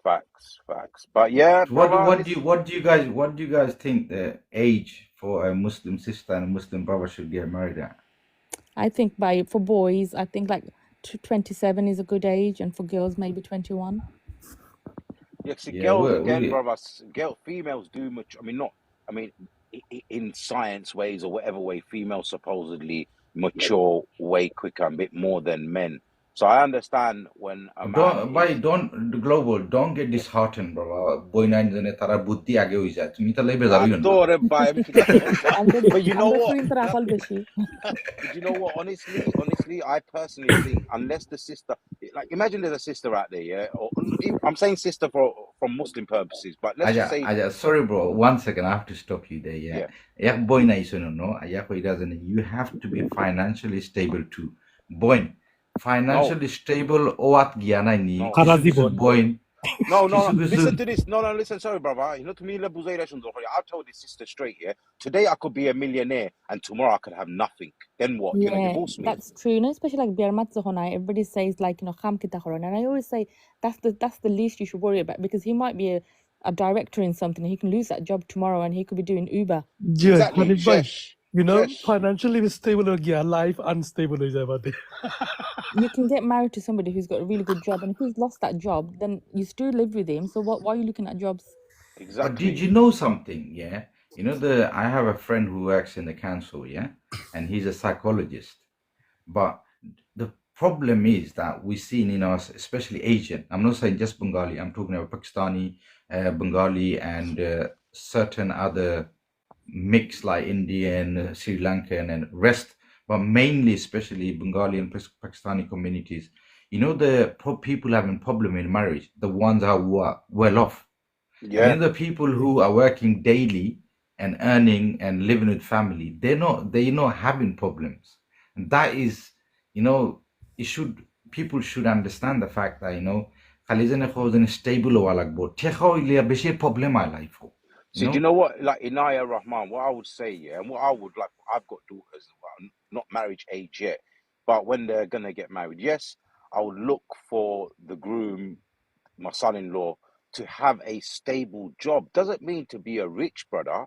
facts, facts. But yeah, So brother, what do you guys think the age for a Muslim sister and a Muslim brother should get married at? I think for boys, I think like 27 is a good age, and for girls maybe 21. yeah, see, Yeah, girls well, again, brother. Females do much. I mean, not. I mean, in science ways or whatever way, females supposedly mature way quicker, a bit more than men. So I understand when a man is. don't get disheartened, bro. Boy nine jane tara buddhi age hoi jay. Tumi tale bezar hoiyo na. Adore by but you know what? But But you know what? Honestly, I personally think unless the sister, like, imagine there's a sister out there, yeah. Or I'm saying sister from Muslim purposes, but let's just say, Sorry, bro. 1 second, I have to stop you there. Yeah. Yeah, boy na iso no. Aya ko doesn't. You have to be financially stable too. Boy, financially stable. Oat gyana ni. Boy. No. Listen to this. No. Listen. Sorry, brother. You know, to me, I'll tell this sister straight. Yeah. Today I could be a millionaire, and tomorrow I could have nothing. Then what? You're gonna divorce me? That's true. You know, especially like Biarmat Zohonai, everybody says like, you know, kham kita khoron, and I always say that's the least you should worry about, because he might be a director in something. He can lose that job tomorrow, and he could be doing Uber. Exactly. You know, Yes, financially stable or yeah, life unstable is about it. You can get married to somebody who's got a really good job, and if he's lost that job, then you still live with him. So why are you looking at jobs? But did exactly. you know something? Yeah, you know I have a friend who works in the council. Yeah, and he's a psychologist. But the problem is that we've seen in us, especially Asian. I'm not saying just Bengali. I'm talking about Pakistani, Bengali, and certain other mix like Indian, Sri Lankan, and rest, but mainly, especially Bengali and Pakistani communities. You know, the people having problem in marriage, the ones who are well off, and you Yeah. know the people who are working daily and earning and living with family, they're not having problems, and that is, you know, it should people should understand the fact that خلينا ناخذ stable ولا كبر تخو اللي بشي problem على life, you See, do you know. know what? Like Inaya Rahman, what I would say, yeah, and what I would like, I've got daughters, well, not marriage age yet, but when they're gonna get married, yes, I would look for the groom, my son-in-law, to have a stable job. Doesn't mean to be a rich brother.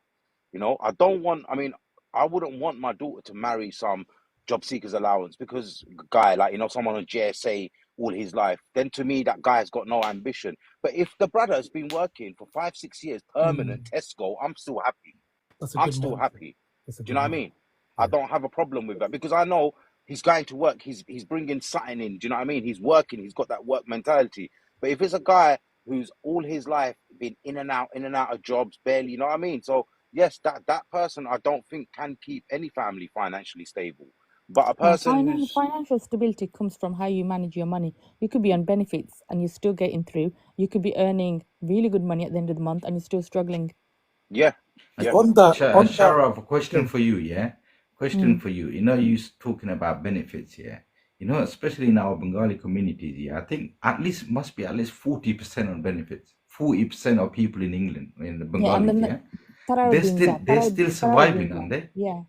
You know, I don't want, I mean, I wouldn't want my daughter to marry some job seekers allowance because guy, like, someone on JSA all his life, then to me, that guy's got no ambition. But if the brother has been working for 5, 6 years, permanent Tesco, I'm still happy. That's a I'm good still mindset. happy. That's a Do you good know what I mindset. mean? I Yeah. don't have a problem with that because I know he's going to work. He's bringing something in. Do you know what I mean? He's working. He's got that work mentality. But if it's a guy who's all his life been in and out of jobs, barely, you know what I mean? So yes, that person I don't think can keep any family financially stable. But a Now, person who's financial stability comes from how you manage your money. You could be on benefits and you're still getting through. You could be earning really good money at the end of the month and you're still struggling. yeah, Uh, yeah, On that, Sharaf, a question yeah. for you, yeah? Question for you. You know, you talking about benefits, yeah? You know, especially in our Bengali communities, yeah, I think must be at least 40% on benefits. 40% of people in England, in the Yeah, and Bengalis, then yeah? Tararo They're still surviving, aren't they? Yeah.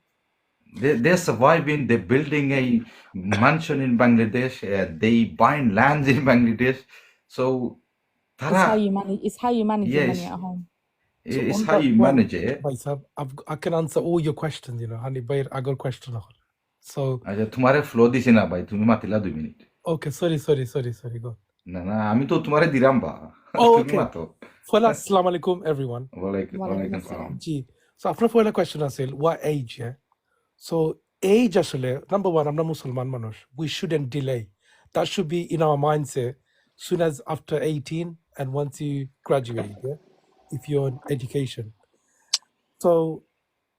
They're surviving. They're building a mansion in Bangladesh. They buying lands in Bangladesh. So, It's how Tara, you manage your money yes, at home. So it's on how that you point, manage it. Baisab, I can answer all your questions, honey, but I got a question. So, আচ্ছা তোমারে flow দিছি না ভাই, তুমি মাতিলা 2 minute. okay, sorry, go. না না আমি তো তোমারে দিলাম বা Oh, তুমি okay. মাতো। Fala, assalamu alaikum, everyone. ওয়ালাইকুম Walaikum সালাম। assalam. Gee, so after for the question, I said, what age, yeah? So age, actually, number one, I'm not Muslim manush. We shouldn't delay. That should be in our mindset soon as after 18 and once you graduate, yeah? If you're in education. So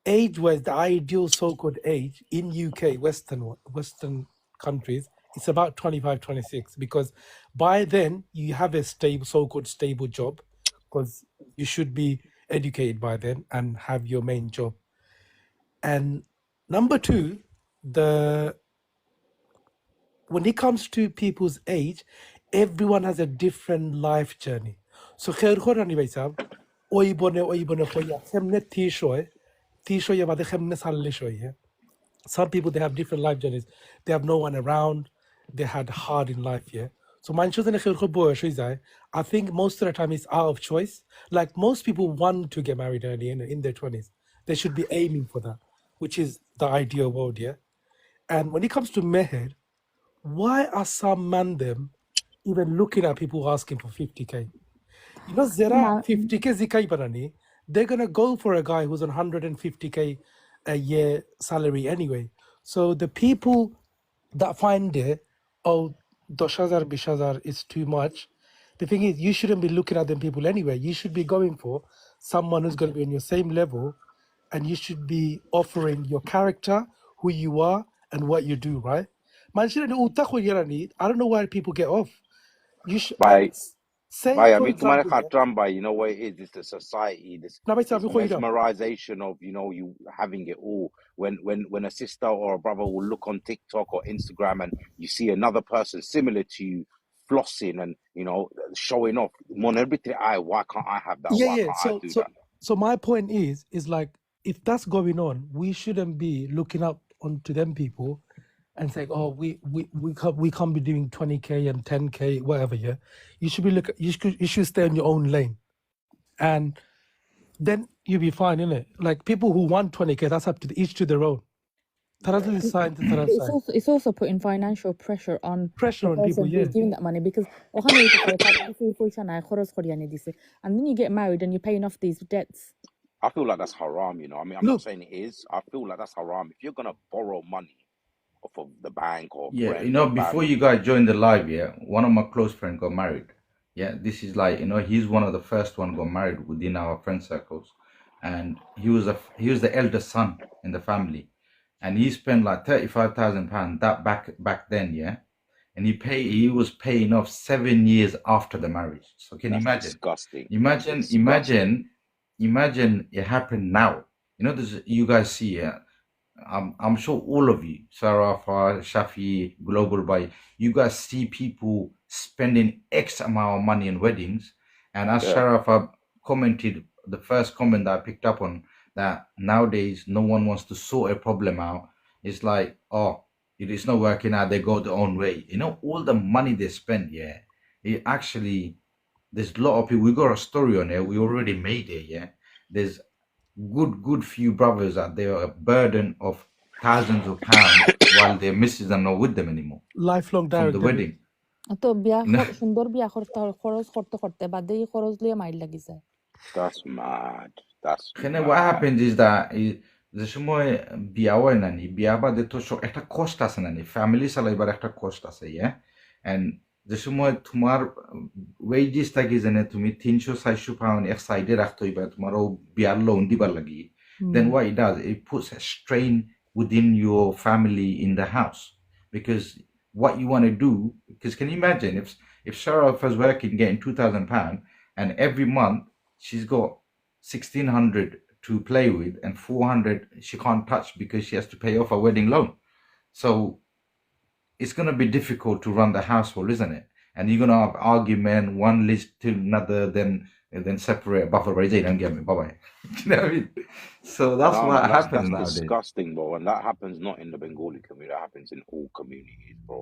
age was the ideal so-called age in UK, Western countries, it's about 25, 26, because by then you have a stable, so-called stable job, because you should be educated by then and have your main job. And number two, when it comes to people's age, everyone has a different life journey. So khair khorani bhai sahab, oi bone khoya khemne tishoy bade khemne salle shoy. Some people, they have different life journeys. They have no one around. They had hard in life, yeah. So I think most of the time it's out of choice. Like most people want to get married early in their 20s. They should be aiming for that, which is the ideal world, yeah. And when it comes to meher, why are some mandem even looking at people asking for 50K? You know, Zera Now, 50K zikai banani, they're gonna go for a guy who's on 150K a year salary anyway. So the people that find it, oh, 10,000, 20,000 is too much. The thing is, you shouldn't be looking at them people anyway. You should be going for someone who's going to be on your same level, and you should be offering your character, who you are, and what you do, right? I don't know why people get off. You should, like, by say, I for mean, to my example, yeah, drum by, you know what it is? It's the society, this mesmerization of, you having it all. When a sister or a brother will look on TikTok or Instagram and you see another person similar to you flossing and, showing off. Why can't I have that? yeah, Why yeah. can't I do that? So my point is like, if that's going on, we shouldn't be looking up onto them people and saying, oh, we can't be doing 20K and 10K, whatever. Yeah, you should be you should stay in your own lane. And then you'll be fine, innit? Like people who want 20k, that's up to each to their own. Taras is signed to Taras It's side. also putting financial pressure on Pressure the on people, person who's yeah. giving that money because and then you get married and you're paying off these debts. I feel like that's haram, you know. I mean, I'm not Look, saying it is. I feel like that's haram. If you're gonna borrow money off of the bank or Yeah, friend or before family, you guys joined the live, yeah, one of my close friends got married. Yeah, this is like, he's one of the first one got married within our friend circles, and he was the eldest son in the family, and he spent like £35,000 that back then, yeah, and he was paying off 7 years after the marriage. So can you that's imagine? disgusting. Imagine, That's disgusting. imagine it happened now. You guys see, yeah. I'm sure all of you, Sarafa, Shafi, Global Buy, you guys see people spending X amount of money in weddings. And as Yeah, Sharafa commented, the first comment that I picked up on, that nowadays no one wants to sort a problem out. It's like, oh, it is not working out, they go their own way. All the money they spend, yeah, it actually, there's a lot of people. We got a story on it, we already made it, yeah. There's good few brothers out there, a burden of thousands of pounds while their misses are not with them anymore lifelong from direct the debit. wedding. তো বিয়া You know, সুন্দর বিয়া খরচ করতে বাদে এই খরচ লিয়ে মাইর লাগি যায় that's mad. That's what mad. happens is that যে সময় বিয়া হয় নানি, বিয়া বাদে তো একটা কষ্ট আছে নানি, ফ্যামিলি চালাইবার একটা কষ্ট আছে, yeah. And যে সময় তোমার ওয়েজেস থাকি যেনে তুমি 300-400 পাউন্ড এক সাইডে রাখতে হইবা তোমারও বিয়ার লোন দিবার লাগি, then what it does, it puts a strain within your family in the house. Because what you want to do, because can you imagine if Sarah was working getting £2,000 and every month she's got 1,600 to play with and 400 she can't touch because she has to pay off a wedding loan. So it's going to be difficult to run the household, isn't it? And you're going to have argument, one list to another, then separate buffer by and get me bye. You know what I mean? So that's No, what man, happens that's nowadays. disgusting, bro. And that happens not in the Bengali community. That happens in all communities, bro.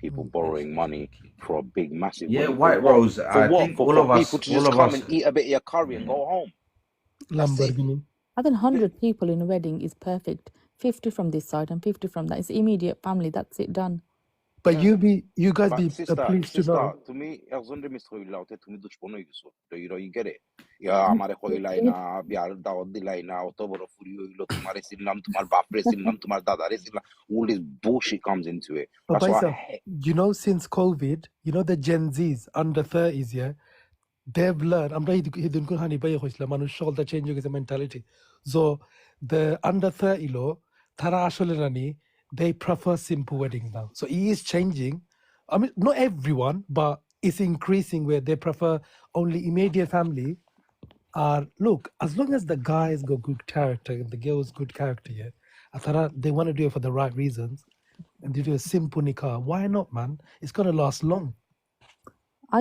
People borrowing money for a big, massive Yeah, wedding. For White what? Rose, For I what? think For all of us, people to all just of come us, and eat a bit of your curry and go home. That's it. Lamborghini. I think 100 people in a wedding is perfect. 50 from this side and 50 from that. It's immediate family. That's it, done. But Yeah. you guys But be pleased to know. sister, to me, একজনের miss হইলা ওতে তুমি দুশ্মন হয়ে গেছো। You get it? আমারে কইলাই না, বিয়ার দাওয়াত দিলাই না, অত বড় ফুরি হইলো, তোমারে চিনলাম, তোমার বাপরে চিনলাম, তোমার দাদারে চিনলাম. All this bullshit comes into it. But That's why Baisa, since COVID, the Gen Zs under 30s, yeah, they've learned. আমরা হিদুন কোন হানি পাই হইছিলাম মানুষ সকলটা চেঞ্জ হয়ে গেছে মেন্টালিটি so the under 30 লো তারা আসলে নানি they prefer simple weddings now, so it is changing. I mean, not everyone, but it's increasing where they prefer only immediate family. Look, as long as the guys got good character and the girls good character, yeah, they want to do it for the right reasons and they do a simple nikah. Why not, man? It's gonna last long.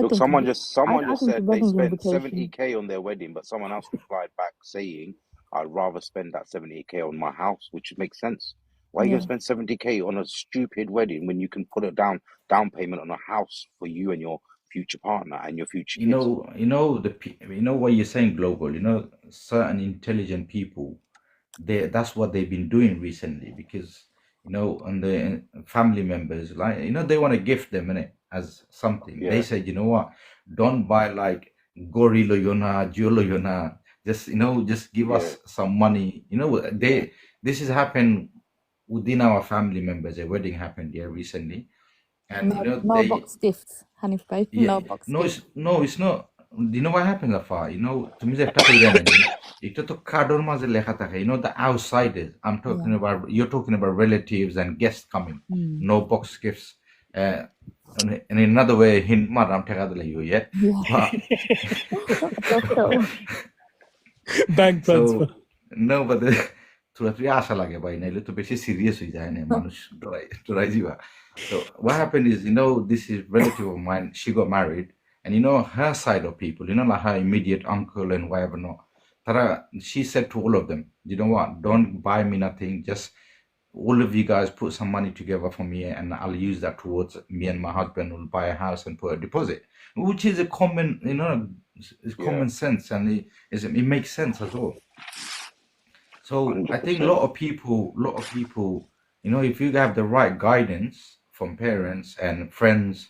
look, someone just I think said the they wedding spent invitation. 70k on their wedding, but someone else replied back saying, I'd rather spend that 70k on my house, which makes sense. Why are you gonna spend 70k on a stupid wedding when you can put a down payment on a house for you and your future partner and your future kids? You know what you're saying, Global. Certain intelligent people, that's what they've been doing recently, because on the family members, like they want to gift them innit, as something. Yeah. They said, you know what, don't buy like gorilla yona, jolo yona, just give us some money. This has happened within our family members. A wedding happened here recently, and No box gifts, Hanif bhai. No box gifts. It's not. You know what happens, Afa? তুমি যে একটা কইরা নানি, এটা তো কার্ডের মাঝে লেখা থাকে. The outsiders. I'm talking about. You're talking about relatives and guests coming. No box gifts. In another way, hint maram taka dile you, yeah. Bank transfer. No, but তুই আশা লাগে ভাই, নাইলে তো বেশি সিরিয়াস হয়ে যায় না, মানুষ ডরাই যাবা. So what happened is, this is relative of mine. She got married, and her side of people, like her immediate uncle and whatever. She said to all of them, you know what? Don't buy me nothing. Just all of you guys put some money together for me, and I'll use that towards me and my husband will buy a house and put a deposit, which is a common, it's Yeah, common sense, and it makes sense as well. So I think a 100%. lot of people, if you have the right guidance from parents and friends,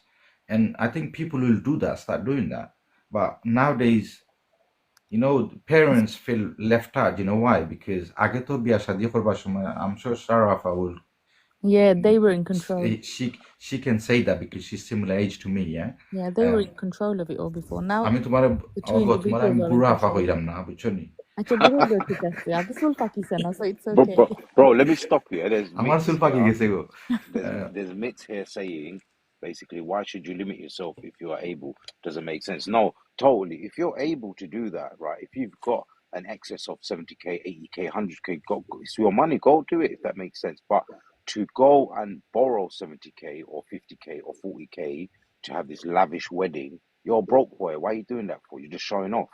and I think people will do that, start doing that. But nowadays, parents feel left out. You know why? Because আগে তো বিয়া শাদী করবার সময়, I'm sure Sharafa will, Yeah, they were in control. she can say that because she's similar age to me, yeah. Yeah, they were Um, in control of it all before. Now আমি তোমার the two individuals আমি are in বুড়া আফা control. হইলাম না, বুঝছো নি? Actually, they will go to Casper. I just will fuck you, so it's Bro, okay. bro, let me stop you. There's আমার myths চুল পাকি here. গেছে গো। There's myths here saying basically why should you limit yourself if you are able? Doesn't make sense. No, totally. If you're able to do that, right? If you've got an excess of 70k, 80k, 100k, it's your money. Go do it if that makes sense. But to go and borrow 70k or 50k or 40k to have this lavish wedding, you're a broke boy. Why are you doing that for? You're just showing off.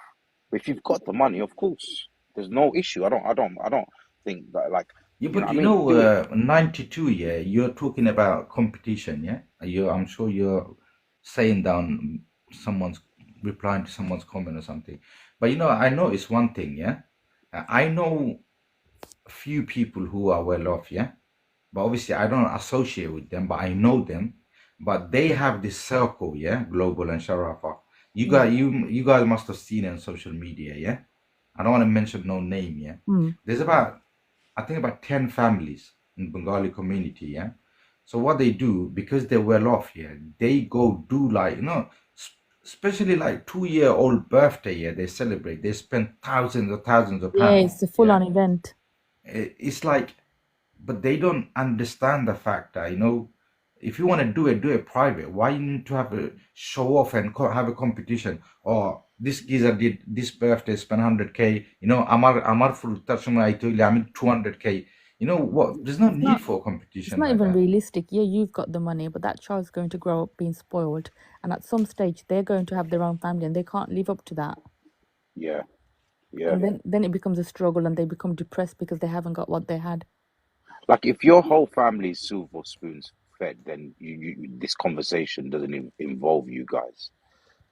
But if you've got the money, of course, there's no issue. I don't think that like Yeah, you know but what I mean. Do it. 92, yeah, you're talking about competition, yeah? I'm sure you're saying down someone's, replying to someone's comment or something. But I know it's one thing, yeah? I know a few people who are well off, yeah? But obviously I don't associate with them, but I know them. But they have this circle, yeah? Global and Sharafa. You guys must have seen it on social media, yeah? I don't want to mention no name, yeah? There's I think about 10 families in Bengali community, yeah. So what they do, because they're well off here, they go do like, especially like 2-year-old birthday, yeah, they celebrate. They spend thousands of Yeah, pounds. it's a full-on event. It's like, but they don't understand the fact that, if you want to do it private. Why you need to have a show off and have a competition? Or this geezer did this birthday, spend 100k. Amar frutar সময় আইতে হইলে আমি 200k. You know what? There's no need for competition. It's not like even that. realistic. Yeah, you've got the money, but that child's going to grow up being spoiled, and at some stage they're going to have their own family, and they can't live up to that. Yeah, yeah. And then it becomes a struggle, and they become depressed because they haven't got what they had. Like if your whole family is silver spoons fed, then this conversation doesn't involve you guys.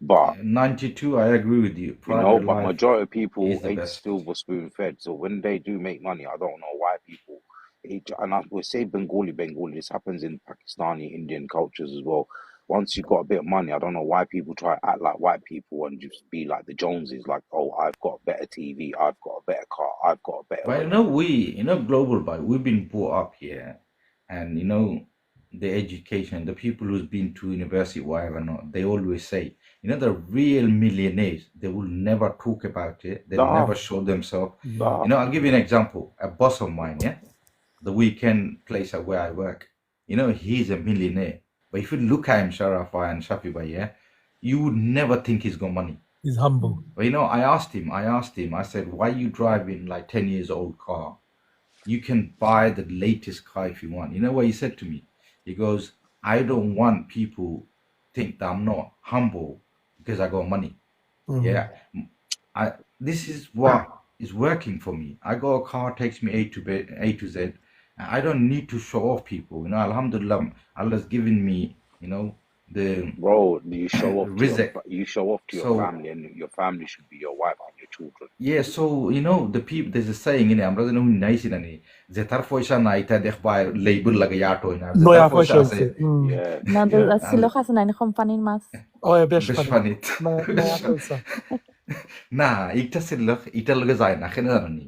But 92, I agree with you. but Private life majority of people is the ain't best. silver spoon fed. So when they do make money, I don't know why people. And I would say Bengali. This happens in Pakistani, Indian cultures as well. Once you've got a bit of money, I don't know why people try to act like white people and just be like the Joneses, like, oh, I've got a better TV, I've got a better car, I've got a better But wedding. global, but we've been brought up here, and the education, the people who's been to university, whatever, not, they always say, the real millionaires, they will never talk about it. They'll Nah, never show themselves. nah. I'll give you an example. A boss of mine, yeah, the weekend place at where I work, he's a millionaire. But if you look at him, Sharafa and Shafiba, yeah, you would never think he's got money. He's humble. But I asked him, I said, why you driving like 10 years old car? You can buy the latest car if you want. You know what he said to me? He goes, I don't want people think that I'm not humble because I got money. Yeah. This is what is working for me. I got a car, takes me A to Z. I don't need to show off people. Alhamdulillah, Allah's given me, the Bro, you show off to rizq. your So family, and your family should be your wife and your children. yeah, so the people, there's a saying in আমরা যেন nice in ani যে তার পয়সা নাই তা দেখবা label লাগে আট হই না যে No, তার yeah, for পয়সা sure. আছে Yeah. Now that's still has an company mas. Oh, yeah, best বেশ funny. Funny No, yeah, for sure. না এইটা ছিল এটার লগে যায় না কেন জানি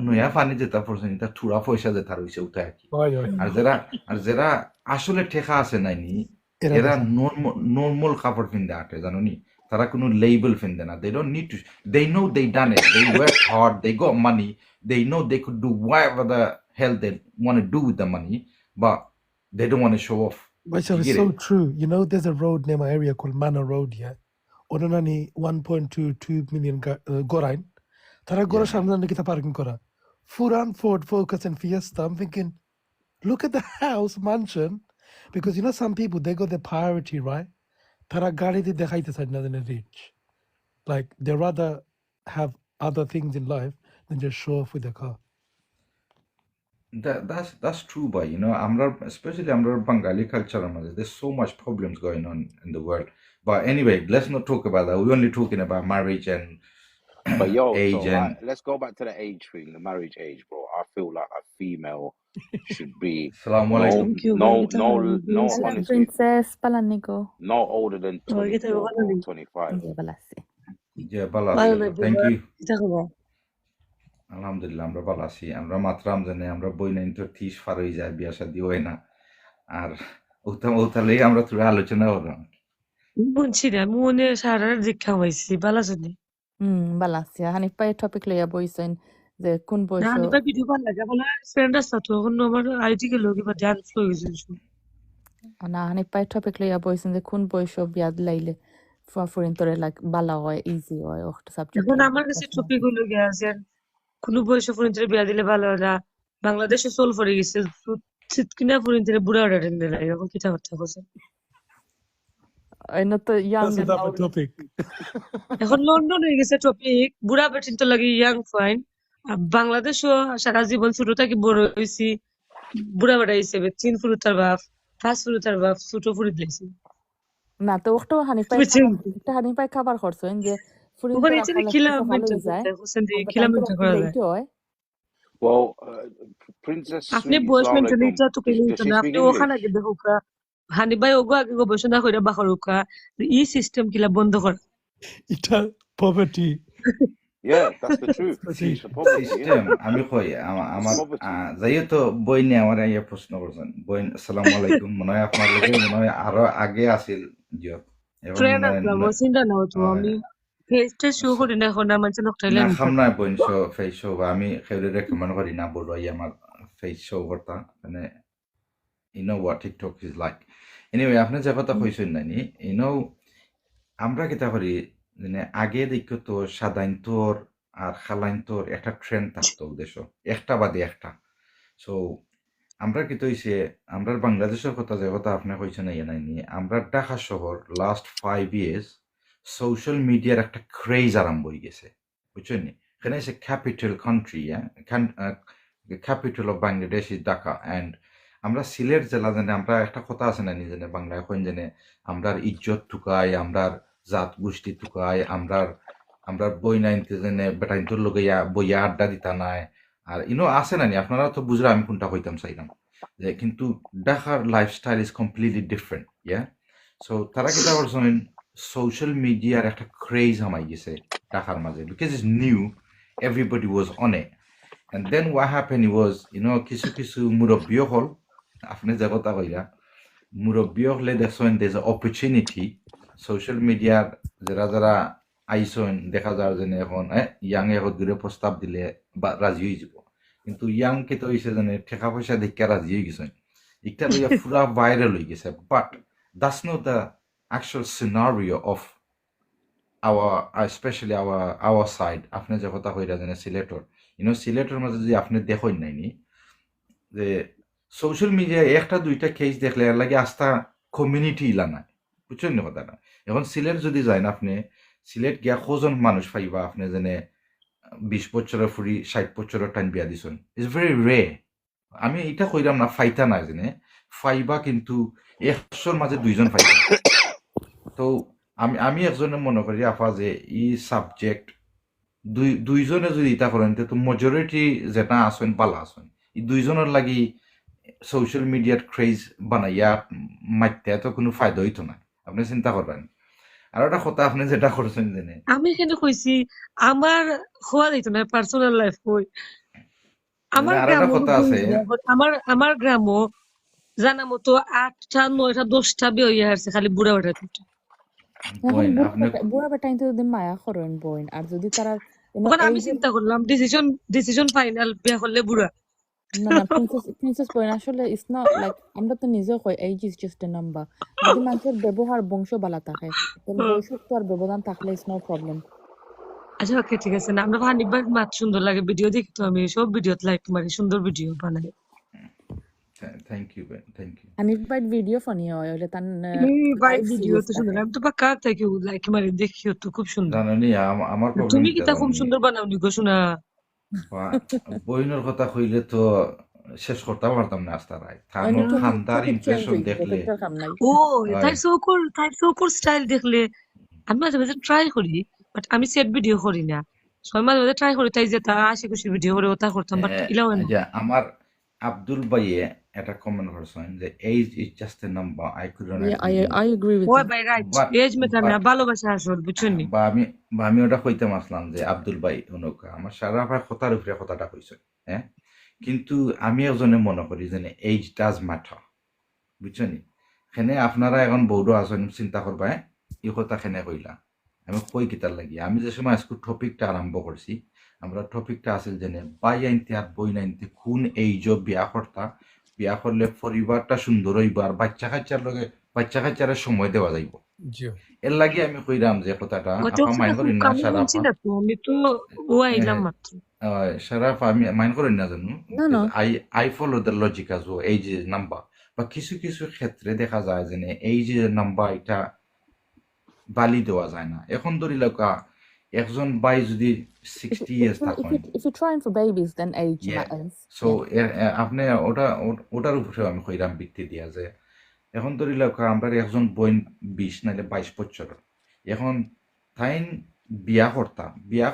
নয়া ফানি যে তার পয়সা নিতা থুড়া পয়সা যে তার হইছে ওটা আর কি Oh, yeah. আর যারা আসলে ঠেকা আছে নাইনি এরা নর্মাল কাপড় পিনতে আটে জানো নি তারা কোনো লেবেল ফিনতে না they don't need to, they know they done it, they worked hard, they got money, they know they could do whatever the hell they want to do with the money, but they don't want to show off. But You it's get so it? true. There's a road near my area called Manor Road, yeah. Ononani 1.22 million gorain. Tara gora shamna nikita parking kora. Furan, Ford, Focus, and Fiesta. I'm thinking, look at the house, mansion. Because some people, they got the priority, right? Tara gari di dekhaite sa na rich. Like, they rather have other things in life than just show off with the car. That's true, but especially our Bengali culture, there's so much problems going on in the world. But anyway, let's not talk about that. We're only talking about marriage and But yo, age so right, and let's go back to the age thing, the marriage age, bro. I feel like a female should be Assalamu no, alaikum. Thank you. no, Kita no, harus no. biasa. Hello, Honestly, Princess Palanigo. no older than Oh, kita 24 kemana or nih? 25. Yeah, balasi. Yeah, balasi. Mana Thank juga? you. Kita kemana? আলহামদুলিল্লাহ আমরা ভালো আছি আমরা মাত্র রমজানে আমরা বই নাই তো 30 পার হয়ে যায় বিয়া শাদী হয় না আর ওতালেই আমরা তোরা আলোচনা করলাম Bunchida, mune sharar dikha waisi. Bala suni. Balasi. Hanif Bhai topic লইয়া বইছেন যে কোন Na বয়স ni pa video bal laga. Bala friend asa to. Hun nomar IT ke logi ba dhyan flow yuzu. না হানিফ ভাই টপিক লইয়া বইছেন যে কোন বয়স বিয়া লাইলে ফুরিন তোরে লাইক বালা হয় ইজি হয় ওটা সাবজেক্ট এখন আমার কাছে টপিক হলো গিয়া আছে কোনো বয়সে ফুরিনতে বিয়া দিলে ভালো হয় না বাংলাদেশে সোল পড়ে গেছে কিনা ফুরিনতে বুড়া অর্ডার দিলে লাগে এখন কিটা কথা বলছেন এনে তো ইয়াং That's another topic. এখন লন্ডন হয়ে গেছে টপিক বুড়া বেটিন তো লাগে ইয়াং ফাইন আর বাংলাদেশও সারা জীবন ছোট থেকে বড় হয়েছি বুড়া বেটা হিসেবে তিন ফুরুতার বাপ পাঁচ ফুরুতার বাপ ছোট ফুরি দিয়েছি না তো ওটা হানিফ ভাই বুঝছেন হানিফ ভাই খাবার করছেন যে ফুরিন ওখানে তোরা এখানে খালে খিলা ভালো মেনটেন যায় করতে হোসেন দিয়ে আর খিলা টাইম মেনটেন করা যায় লেট হয় Well, Princess আপনি Sweet, বয়স Assalamu মেনটেন alaikum. এটা তো কেন Does she না speak আপনি ওখানে English? আগে দেখুকা হানি ভাই ওগো আগে গবেষণা করে বাখরুকা ই সিস্টেম কিলা বন্ধ করা It's poverty. Yeah, that's the truth. It's a poverty, yeah. System আমি কই আমার Poverty. যেহেতু বই নিয়ে আমার ইয়ে প্রশ্ন করছেন বই আসসালামু আলাইকুম মনে হয় আপনার লোকে মনে হয় আরো আগে আসিল জিও এখন ফ্রেন্ড মনে হয় আসলাম চিন্তা না হতো আমি ফেসটা শো করি না এখন আমার জন্য না খামনা বইন শো ফেস শো আমি খেউরে রেকমেন্ড করি না বলো আমার ফেস শো করতা মানে you know what TikTok is like anyway আপনি যে কথা কইছেন নানি you know আমরা কিতা করি মানে আগে দেখো তো সাদাইন্তর আর খালাইন্তর একটা ট্রেন্ড থাকতো দেশ একটা বাদে একটা সো আমরা কি হইছে আমরা বাংলাদেশের কথা যে কথা আপনি কইছেন ইয়ে নাইনি আমরা ঢাকা শহর লাস্ট 5 years সোশ্যাল মিডিয়ার একটা ক্রেজ আরম্ভ হয়ে গেছে বুঝছেন নি এখানে এসে capital country capital of Bangladesh is Dhaka and আমরা সিলেট জেলা জানে আমরা একটা কথা আছে না নিজে বাংলায় কইন জানে আমরার ইজ্জত টুকাই আমরার জাত গোষ্ঠী টুকাই আমরার বই নাইনতে জানে বেটাইন্তর লগে বইয়া আড্ডা দিতা নাই আর আছে নানি আপনারা তো বুঝরা আমি কোনটা কইতাম চাইলাম যে কিন্তু ঢাকার lifestyle is completely different yeah so তারা কিতা করছেন সোশ্যাল মিডিয়ার একটা ক্রেজ হামাই গেছে ঢাকার মাঝে because is new everybody was on a and then what happened was কিছু কিছু মুরব্বী হল আপনি যে কথা কইলা মুরব্বী হলে দেখছেন there's an opportunity সোশ্যাল মিডিয়ার যারা আইসন দেখা যায় যে এখন ইয়াং এখন দূরে প্রস্তাব দিলে বা রাজি হয়ে যাব কিন্তু ইয়াং কে তো হয়েছে জানে টাকা পয়সা দেখে রাজি হয়ে গেছেন একটা লইয়া পুরা ভাইরাল হয়ে গেছে but that's not the actual scenario of especially our side আপনি যে কথা কইরা জানে সিলেটর সিলেটের মাঝে যদি আপনি দেখেন নাইনি যে সোশ্যাল মিডিয়ায় একটা দুইটা কেস দেখলে এর লাগে আস্থা কমিউনিটি ইলা নাই বুঝছেন না কথাটা এখন সিলেট যদি যায় না আপনি সিলেট গিয়া কজন মানুষ পাইবা আপনি যেনে 20 বছরের ফুরি 60 বছরের টাইম বিয়া দিছেন ইটস ভেরি রে আমি এটা কইরাম না ফাইতা না জেনে ফাইবা কিন্তু 100 মাঝে দুইজন ফাইবা তো আমি একজনের মনে করি আপা যে ই সাবজেক্ট দুইজনে যদি এটা করেন তো মেজরিটি যেটা আসেন পালা আসেন এই দুইজনের লাগি সোশ্যাল মিডিয়ার ক্রেজ বানাইয়া মাইতে তো কোনো ফায়দা হইতো না আপনি চিন্তা করবেন আর একটা কথা আপনি যেটা করছেন জেনে আমি এখানে কইছি আমার হওয়া দিত না পার্সোনাল লাইফ কই আমার আর একটা কথা আছে আমার গ্রামও জানা মতো 8টা 9টা 10টা বিয়ে হয়ে আসছে খালি বুড়া বেটা বইন আপনি বুড়া বেটা কিন্তু যদি মায়া করেন বইন আর যদি তারা ওখানে আমি চিন্তা করলাম ডিসিশন ফাইনাল বিয়া করলে বুড়া না না প্রিন্সেস বইন আসলে ইটস নট লাইক আমরা তো নিজেও কই age is just a number যদি মানুষের ব্যবহার বংশ বালা থাকে তাহলে বয়সের তো আর ব্যবধান থাকলে ইটস নো প্রবলেম আচ্ছা ওকে ঠিক আছে না আমরা হানিফ মাত সুন্দর লাগে ভিডিও দেখি তো আমি সব ভিডিওতে লাইক মারি সুন্দর ভিডিও বানাই thank you thank you Hanif ভাই ভিডিও ফানি হয় হলে তার ভাই ভিডিও তো সুন্দর আমি তো পাকা থেকে লাইক মারি দেখিও তো খুব সুন্দর জানেনি আমার তুমি কি তা খুব সুন্দর বানাওনি গো শোনা বইনের কথা কইলে তো শেষ করতে পারতাম না আস্তারায় I থানোর know খান্দার topic change impression হয়েছে দেখলে topic কাম নাই ও ওই তাই সোকর স্টাইল দেখলে আমি মাঝে মাঝে ট্রাই করি, বাট আমি সেট ভিডিও করি না। সবাই মাঝে মাঝে ট্রাই করি, তাই যে তারা আশি খুশি ভিডিও করে ওটা করতাম, বাট ইলাও না। যে আমার আব্দুল ভাইয়ে এটা কমেন্ট করছেন যে age is just a number I could not yeah agree I agree with ওই you ভাই রাইট, বাট এজ মেটার না, বাট ভালোবাসা আসল, বুঝছেন নি? বা আমি ওটা কইতাম আসলাম যে আব্দুল ভাই অনুকা আমার সারা ভাই কথার উপরে কথাটা কইছে হ্যাঁ কিন্তু আমি একজনে মনে করি যে এইজ ডাজ ম্যাটার বুঝছেন এখানে আপনারা এখন বৌদ্ধ আছেন চিন্তা করবা এই কথা খেনে কইলা আমি কই কিতার লাগি আমি যে সময় আজকে টপিকটা আরম্ভ করছি আমরা টপিকটা আছিল যে বাই আইনতে আর বই নাইনতে কোন এইজ বিয়া করতা বিয়া করলে পরিবারটা সুন্দর হইব আর বাচ্চা কাচ্চারে সময় দেওয়া যাইব জি এর লাগি আমি কইরাম যে কথাটা ওটা আপা মাইন্ড করেন না আমি বলছি সারাফা না তো, আমি তো ও আইলাম মাত্র। সারাফা আমি মাইন্ড করেন না জানো no I follow the logic আজ এই যে নাম্বার বা কিছু কিছু ক্ষেত্রে দেখা যায় যে এই যে নাম্বার এটা বালি দেওয়া যায় না এখন ধরি লোকা একজন বাই যদি 60 ইয়ার্স থাকেন if you're trying for babies then age Yeah. matters so আপনি ওটার উপরে আমি কইরাম ভিত্তি দিয়া যে এখন ধরি লোকা আমরা একজন বইন 20 নাইলে 22 বছর এখন তাইন বিয়া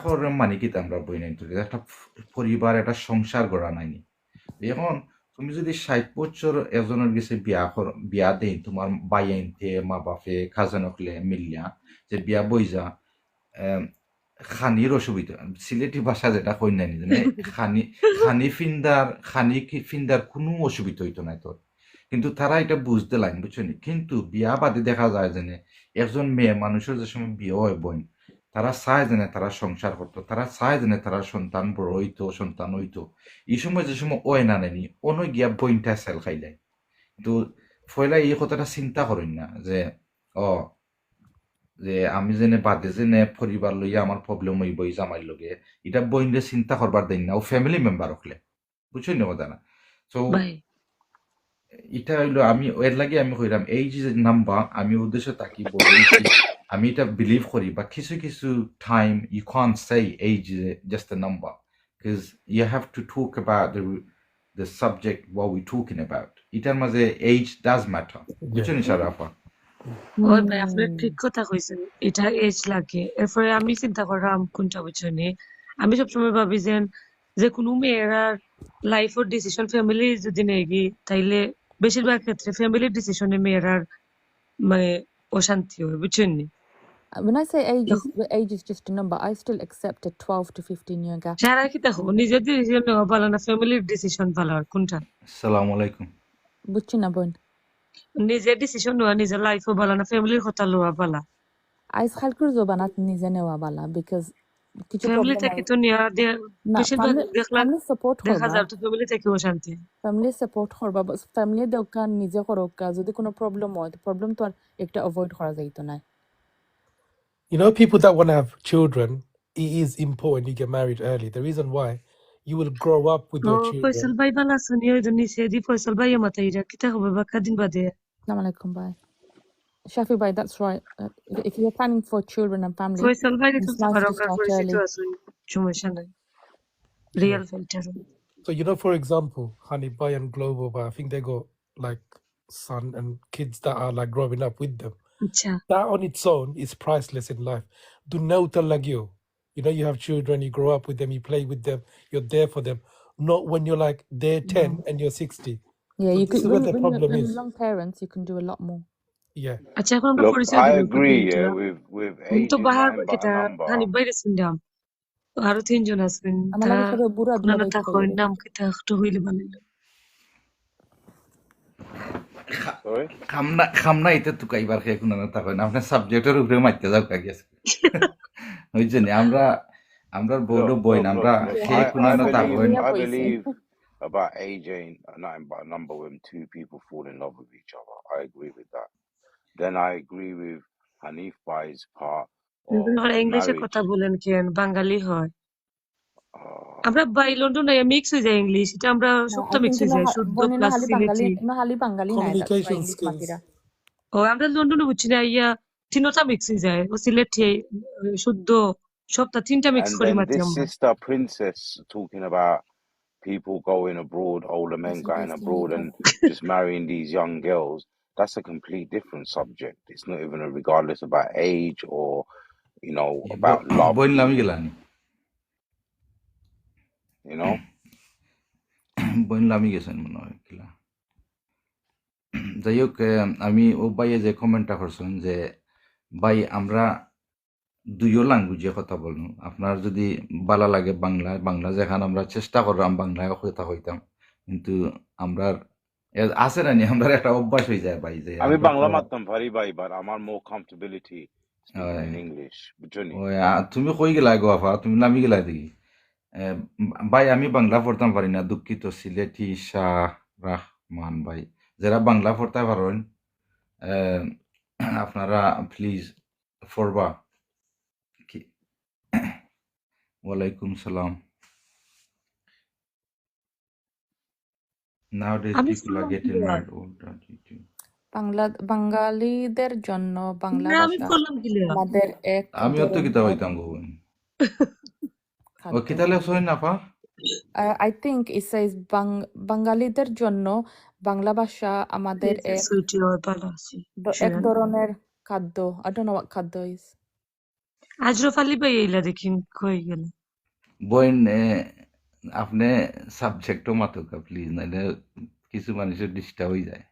করার মানে কি আমরা বই নাই ধরি একটা পরিবার একটা সংসার গড়া নাইনি এখন তুমি যদি 60 বছর একজনের গেছে বিয়া দেই তোমার বাই আইনতে মা বাপে খাজা নকলে মিলিয়া যে বিয়া বইজা খানির অসুবিধা সিলেটি ভাষা যেটা কই নাই জানে খানি ফিন্দার কোনো অসুবিধা হইতো না তোর কিন্তু তারা এটা বুঝতে লাইন বুঝছেন কিন্তু বিয়া বাদে দেখা যায় যে একজন মেয়ে মানুষের যে সময় বিয়ে হয় বোন তারা চায় যে তারা সংসার করতো তারা চায় যে তারা সন্তান বড় হইতো সন্তান হইতো এই সময় যে সময় ওয় না নেনি অন্য গিয়া বইনটা সেল খাইলাই কিন্তু ফয়লা এই কথাটা চিন্তা করেন না যে যে আমি যেনে বাদে যেনে পরিবার লইয়া আমার প্রবলেম হইব এই জামাইর লগে এটা বইনরে চিন্তা করবার দেন না ও ফ্যামিলি মেম্বার হকলে বুঝছেন না কথা না সো ভাই এটা হইলো আমি এর লাগে আমি কইরাম এই যে নাম্বার আমি উদ্দেশ্য তাকি বলেছি আমি এটা বিলিভ করি বা কিছু কিছু time you can say age just a number because you have to talk about the subject what we talking about এটার মাঝে এইজ ডাজ ম্যাটার বুঝছেন সারাফা ওই ভাই আপনি ঠিক কথা কইছেন, এটা এজ লাগে। এরপরে আমি চিন্তা করলাম কোনটা বুঝছেন, আমি সবসময় ভাবি যে কোনো মেয়েরা লাইফের ডিসিশন ফ্যামিলি যদি নেই তাইলে বেশিরভাগ ক্ষেত্রে ফ্যামিলির ডিসিশনে মেয়েরার মানে অশান্তি হয়, বুঝছেন নি? when I say age is just a number I still accept a 12 to 15 year gap সারা কি দেখো নিজের ডিসিশন নেওয়া ভালো না ফ্যামিলির ডিসিশন ভালো, আর কোনটা? আসসালামু আলাইকুম বুঝছি না বোন নিজের ডিসিশন নেওয়া নিজের লাইফও ভালো না ফ্যামিলির কথা লওয়া ভালো? আইস খালকুর জবানাত নিজে নেওয়া বালা বিকজ কিছু ফ্যামিলি প্রবলেম থেকে তো নেওয়া না বেশিরভাগ দেখলাম ফ্যামিলি সাপোর্ট দেখা করবা যায় তো ফ্যামিলি থেকে অশান্তি। ফ্যামিলি সাপোর্ট করবা ফ্যামিলি দোকান নিজে করোকা যদি কোনো প্রবলেম হয় তো প্রবলেম তো আর একটা অ্যাভয়েড করা যাইতো না You know, people that want to have children, it is important you get married early. The reason why, you will grow up with O your Faisal children. ভাই ভালো আছেন? ওই জন্য সেদি ফয়সাল ভাই আমার তাইরা কিতা হবে বাকা দিন বাদে। Assalamu alaikum bye Shafi bhai that's right if you're planning for children and family Faisal ভাই it's তো nice তোমার to ওকার start পরিচিত early আছেন, সমস্যা নাই, Yeah. Real filter. So, you know, for example, Honey Boy and Global, but I think they got like son and kids that are like growing up with them. আচ্ছা That on its own is priceless in life. Do know lagyo. You know, you have children, you grow up with them, you play with them, you're there for them. Not when you're like they're 10 no and you're 60. yeah So you this could is where the when problem you're is. young parents you can do a lot more Yeah. আচ্ছা এখন আমরা Look, পরিচয় I দিব agree, কিন্তু yeah, with আমি age তো is Bahar nothing but কিতা a number. হানি বাইরে শুনলাম আরো তিনজন আছেন, আমার তারা লাগে করে বুড়া দুলা আপনারা বাইতে তাকর পাইবে নাম কিতা একটু হইলে ভালো। Sorry? খামনা এটা তুকাইবার খেয়ে কোনো না থাকেন আপনার সাবজেক্টের উপরে মারতে যাও কাগিয়েছে বুঝছেন আমরা বড় Look, বইন look, আমরা look, look. খেয়ে কোনো I না থাকেন Yeah, I boys. believe about age ain't nothing but a number when two people fall in love with each other. I agree with that. Then I agree with Hanif Bai's part of ইংলিশে marriage. কথা বলেন কেন, বাঙালি হয়। Uh, আমরা by লন্ডনে mix হয়ে যায় English, এটা আমরা I সপ্তাহ think মিক্স হয়ে যায়, শুদ্ধ Bonina plus Sylheti. hali Bengali na that's why Communication English skills. matira ও আমরা লন্ডনে বুঝছি না ইয়া তিনটা মিক্স হয়ে যায়, ও সিলেটি শুদ্ধ সপ্তাহ তিনটা মিক্স and করি then মাত্র this আমরা। sister princess talking about people going abroad, older men That's going interesting. abroad and just marrying these young girls, that's a complete different subject. It's not even regardless about age or, you know, about love, বইন লামি গেলানি you know. বইন লামি গেছেন মনে হয় কিলা যাই হোক আমি ও ভাইয়ে যে কমেন্টটা করছেন যে ভাই আমরা দুইও ল্যাঙ্গুয়েজে কথা বলবো আপনার যদি ভালো লাগে বাংলা যেখানে আমরা চেষ্টা করলাম বাংলায় কথা হইতাম কিন্তু আমরা আছে না নি আমরা একটা অভ্যাস হয়ে যায় ভাই যে আমি আমরা বাংলা তো মারতাম পারি ভাই, but আমার more comfortability speaking in English, বুঝনি? ওই তুমি কই গেলা গো আফা তুমি নামি গেলা দেখি ভাই আমি বাংলা পড়তাম পারি না দুঃখিত সিলেটি শাহ রহমান ভাই যারা বাংলা পড়তে পারেন আপনারা প্লিজ পড়বা ওয়ালাইকুম সালাম Nowadays আমি people are শুনলাম getting clear। married older. বাঙালিদের জন্য বাংলা না আমি ভাষা করলাম clear। আমাদের এক আমিও তো কিতা ধরনের হইতাম গো ও খাদ্য কিতা লেখছেন আপা I think it says বাঙালিদের জন্য বাংলা ভাষা আমাদের এক সুইটি ওর ভালো আছি এক ধরনের খাদ্য I don't know what খাদ্য is আজরফ আলী ভাই এইলা দেখিন কই গেল বইন আপনি সাবজেক্টও মাতুকা প্লিজ নাহলে কিছু মানুষের ডিস্টার্ব হয়ে যায়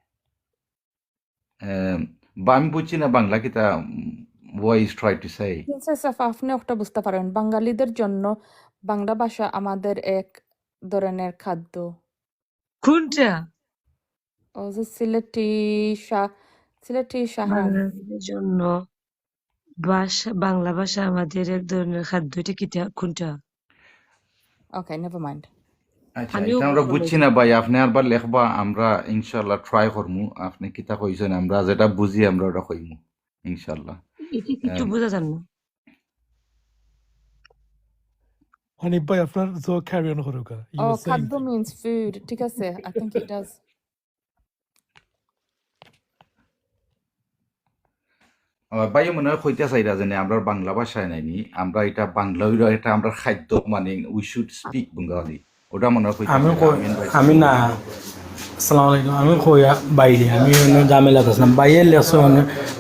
বা আমি বুঝছি না বাংলা কিতা voice try to say princess আফা আপনি একটা বুঝতে পারেন বাঙালিদের জন্য বাংলা ভাষা আমাদের এক ধরনের খাদ্য কোনটা ও যে সিলেটি শাহরান বাঙালিদের জন্য বাংলা ভাষা আমাদের এক ধরনের খাদ্য এটা কি কোনটা ওকে নেভার মাইন্ড আচ্ছা আমিও এটা আমরা বুঝতে বুঝছি না ভাই আপনি আরবার লেখবা আমরা ইনশাল্লাহ ট্রাই করমু আপনি কিতা কইছেন আমরা যেটা বুঝি আমরা ওটা কইমু ইনশাল্লাহ এটা কিছু বোঝা যান না হানিফ ভাই আপনার জো ক্যারি অন করুকা ও খাদ্য মিন্স ফুড ঠিক আছে আই থিংক ইট ডাজ ভাই মনে হয় কইতে চাইরা যে আমরা বাংলা ভাষায় নাইনি আমরা এটা বাংলা এটা আমরা খাদ্য মানে উই শুড স্পিক বেঙ্গলি ওটা মনে হয় কইতে আমি না আসসালামু আলাইকুম আমি কইয়া বাইরে আমি জামেলা করছিলাম বাইরের লেসন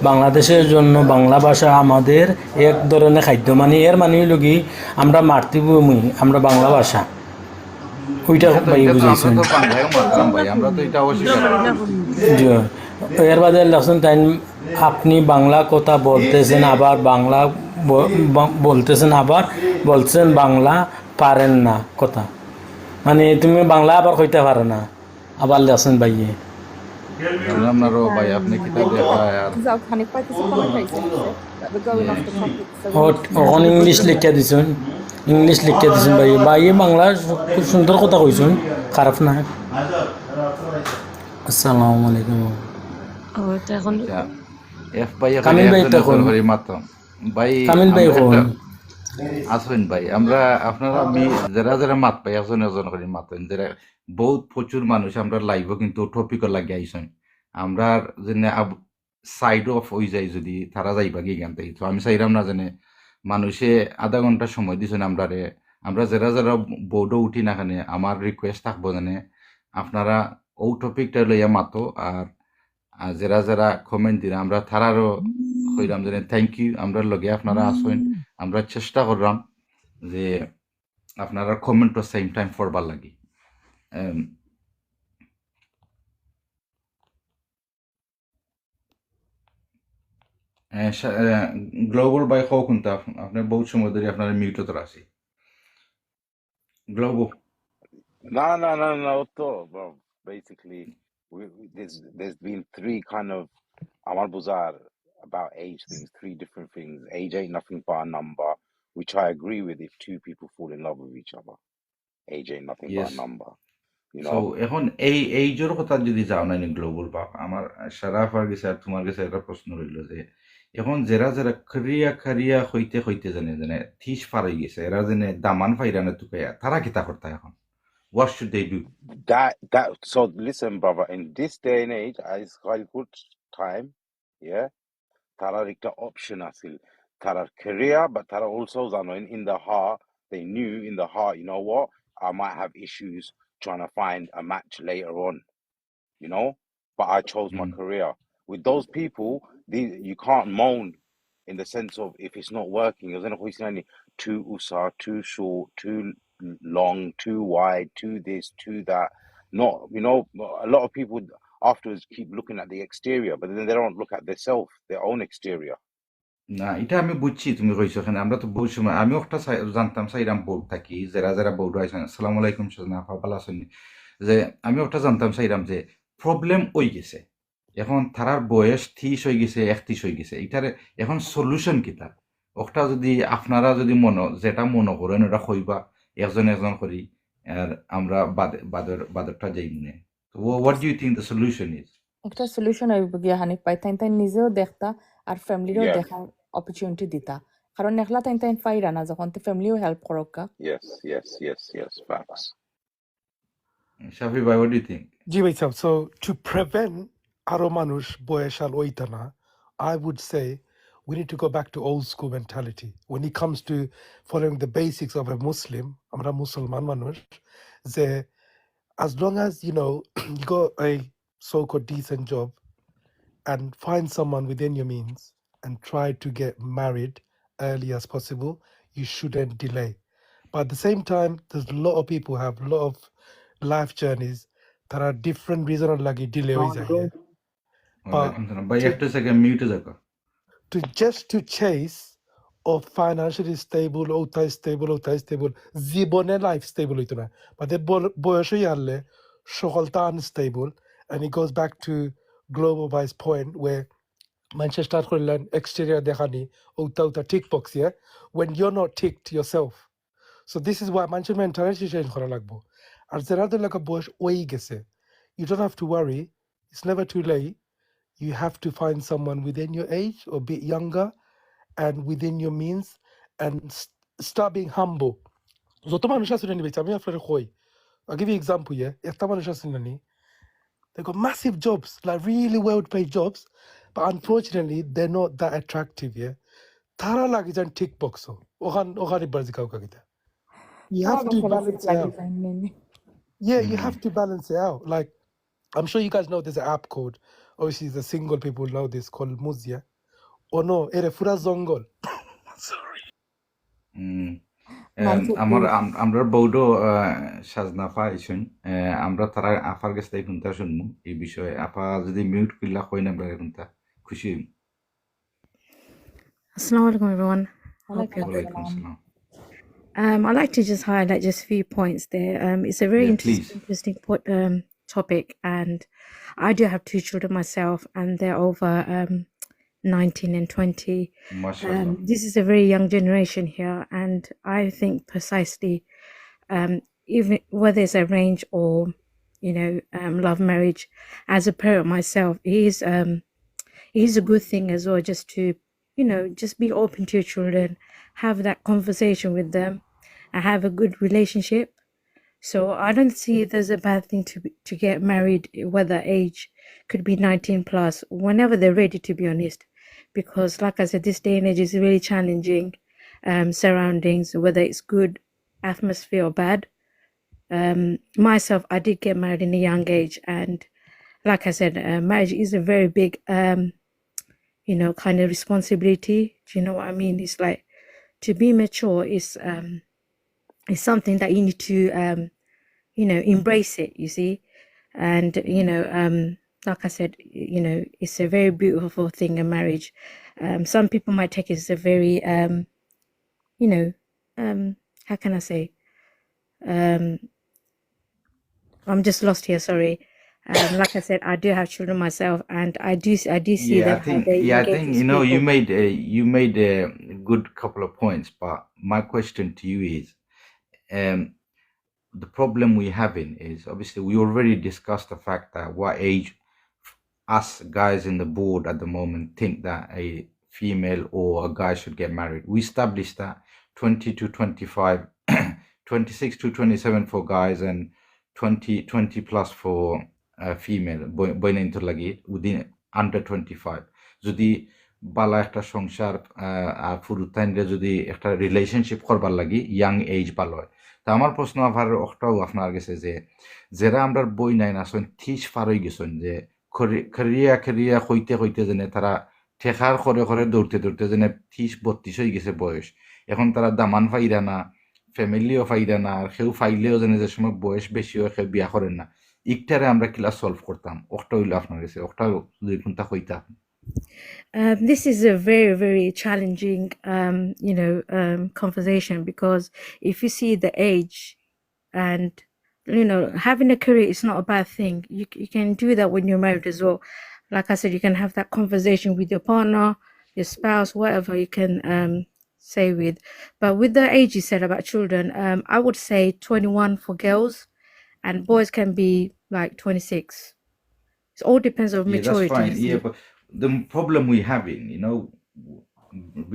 বাংলাদেশের জন্য বাংলা ভাষা আমাদের এক ধরনের খাদ্য মানে এর মানে হইল কি আমরা মাতৃভূমি আমরা বাংলা ভাষা ওইটা ভাই বুঝাইছেন আমরা তো এটা অস্বীকার জি এর বাদে লেসন তাই আপনি বাংলা কথা বলতেছেন আবার বাংলা বলতেছেন আবার বলছেন বাংলা পারেন না কথা মানে তুমি বাংলা আবার কইতে পারো না আবার লেসন বাইয়ে আপনারও ভাই আপনি কিতাব লেখা ওখানে ইংলিশ লিখে দিছেন ভাই বাইয়ে বাংলা খুব সুন্দর কথা কইছেন খারাপ না আসসালামু আলাইকুম এখন কামিল ভাই তো কোন কামিল ভাই কোন আসবেন ভাই আমরা আপনারা যারা যারা মাত পাই একজন একজন করে মাতেন যারা বহুত প্রচুর মানুষ আমরা লাইভও কিন্তু টপিকও লাগে আইসেন আমরা যেনে সাইড অফ হয়ে যায় যদি তারা যাইবা গিয়ে জ্ঞান থেকে তো আমি চাইলাম না জানে মানুষে আধা ঘন্টা সময় দিয়েছেন আমরা যারা যারা বোর্ডও উঠি না খানে আমার রিকোয়েস্ট থাকবো জানে আপনারা ও টপিকটা লইয়া মাতো আর যারা যারা কমেন্ট দিন আমরা তারারও কইলাম জানে থ্যাংক ইউ আমরা লগে আপনারা আসেন আমরা চেষ্টা করলাম যে আপনারা কমেন্টও সেম টাইম পড়বার লাগি গ্লোবাল বাই হোক কিন্তু আপনার বহুত সময় ধরে আপনার মিউটত আছি global No, bro. Basically, there's been three kind of Amal Buzar about age things, three different things. Age ain't nothing but a number, which I agree with if two people fall in love with each other. Age ain't nothing but a number. You know? So এখন এই জোর কথা যদি যাও না global বাপ আমার সারাফার গেছে আর তোমার কাছে একটা প্রশ্ন রইল যে এখন যারা যারা খারিয়া হইতে জানে থিস পার হয়ে গেছে এরা জেনে দামান ফাইরানে তুকাইয়া তারা কিতা করতে এখন what should they do So listen, brother, in this day and age, it's quite good time, yeah. Tarar একটা option আছিল. Tarar career, but Tarar also in the heart, they knew in the heart, you know what, I might have issues trying to find a match later on, you know. But I chose my career. With those people, you can't moan in the sense of if it's not working. Too usa, too short, too long, too wide, too this, too that. Not, you know, a lot of people afterwards keep looking at the exterior, but then they don't look at themselves, their own exterior. না এটা আমি বুঝছি তুমি কইছো এখানে আমরা তো বহু সময় আমিও একটা জানতাম সাইরাম বউড থাকি যারা যারা বউড আইছেন আসসালামু আলাইকুম সাজনা আপা ভালো আছেন যে আমিও একটা জানতাম সাইরাম যে প্রবলেম ওই গেছে এখন তারার বয়স 30 হয়ে গেছে 31 হয়ে গেছে এটার এখন সলিউশন কি তার ওটা যদি আপনারা যদি যেটা মনে করেন ওটা কইবা একজন একজন করি আর আমরা বাদরটা যাই মনে তো what do you think the solution is একটা সলিউশন হইব গিয়া হানিফ ভাই তাই নিজেও দেখতা আর ফ্যামিলিরও Yeah, দেখার অপরচুনিটি দিতা কারণ একলা তাই পাইরা না যখন তো ফ্যামিলিও হেল্প করক্কা yes, facts. শাফি ভাই হোয়াট ডু ইউ থিংক জি ভাই সাহেব, so to prevent আরো মানুষ বয়সাল ওইটা না, I would say we need to go back to old school mentality when it comes to following the basics of a Muslim. আমরা মুসলমান মানুষ যে as long as you know you got a so-called decent job and find someone within your means and try to get married early as possible, you shouldn't delay. But at the same time, there's a lot of people who have a lot of life journeys that are different reasons like delay হয়ে যায়, yeah? But ভাই একটা second মিউটে যাও to chase of financially stable, stable, জীবনে life stable হইতো না, but the বয়স হয়ে আসলে সকলটা unstable, and it goes back to Global Vice point where Manchester start করলেন exterior দেখানি ওটা tick box, yeah, when you're not ticked yourself. So this is why Manchester mentality change করা লাগবো। আর যারা লেখা বয়স ওই গেছে, you don't have to worry, it's never too late. You have to find someone within your age or a bit younger and within your means, and start being humble. যত মানুষ আছে না নিবে আমি আপনার কই, I'll give you example, yeah, একটা মানুষ আছে না নি, they got massive jobs, like really well paid jobs, but unfortunately they're not that attractive, yeah. তারা লাগে যান tick box ওখানে বাজি কাউকে গিতা, you have to balance it out. Yeah, you have to balance it out. Like, I'm sure you guys know there's an app called, obviously the single people know this, called Muzia. Oh no, ere fura zongol. Sorry. আমরা বৌডো সাজনা আপা আইসুন আমরা তারা আফার কাছ থেকে শুনতে শুনবো এই বিষয়ে আপা যদি মিউট করলা কই না শুনতা খুশি হইম। Assalamu alaikum, everyone. Hope you're good. ওয়ালাইকুম আসসালাম। I'd like to just highlight just a few points there. It's a very Yeah, please. interesting topic, and I do have 2 children myself, and they're over 19 and 20. মাশাআল্লাহ। This is a very young generation here, and I think precisely, even whether it's arranged or, love marriage, as a parent myself, it is a good thing as well, just to, just be open to your children, have that conversation with them, and have a good relationship. So I don't see there's a bad thing to get married, whether age could be 19 plus, whenever they're ready, to be honest. Because like I said, this day and age is really challenging, surroundings, whether it's good atmosphere or bad. Myself, I did get married in a young age, and like I said, marriage is a very big, kind of responsibility. Do you know what I mean? It's like, to be mature is something that you need to, embrace it, you see. And, like I said, it's a very beautiful thing, a marriage. Some people might take it as a very, how can I say? I'm just lost here, sorry. Like I said, I do have children myself, and I do see Yeah, that how they I engage think with you made a good couple of points, but my question to you is, the problem we're having is obviously we already discussed the fact that what age us guys in the board at the moment think that a female or a guy should get married. We established that 20 to 25, 26 to 27 for guys, and 20 plus for female, within under 25. যদি বালা একটা সংসার আর ফুরুতাইনরে যদি একটা relationship করবার লাগি young age ভালো হয়। তা আমার প্রশ্ন ওটাও আপনার গেছে যে যারা আমরা বই নাই না থিস ফার হয়ে গেছেন যে খরিয়া খরিয়া হইতে হইতে যেনে তারা ঠেকার করে দৌড়তে দৌড়তে যেনে 30-32 হয়ে গেছে বয়স, এখন তারা দামান ফাইরা না, ফ্যামিলিও ফাইরা না, আর কেউ ফাইলেও যেনে যে সময় বয়স বেশি হয় কেউ বিয়া করেন না, ইকটারে আমরা কিলা সলভ করতাম ওটা হইলো আপনার কাছে ওটাও যদি কোনটা হইতা। This is a very, very challenging, conversation, because if you see the age, and having a career is not a bad thing. You can do that when you're married as well. Like I said, you can have that conversation with your partner, your spouse, whatever you can say with. But with the age you said about children, I would say 21 for girls, and boys can be like 26. It all depends on Yeah, that's maturity. fine. Yeah, but the problem we having,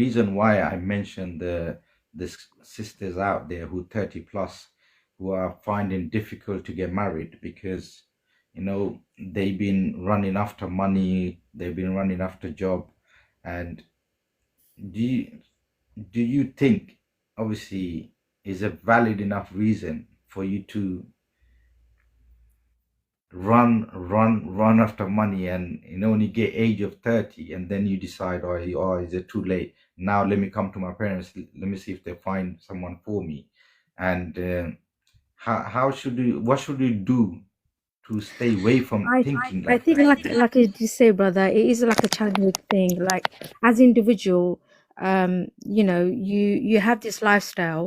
reason why I mentioned the sisters out there who 30 plus who are finding difficult to get married because they've been running after money, they've been running after job, and do you think obviously is a valid enough reason for you to run after money, and when you get age of 30 and then you decide, oh, is it too late now, let me come to my parents, let me see if they find someone for me, and what should we do to stay away from thinking I like think that? like you say, brother, it is like a challenging thing. Like as individual, you have this lifestyle,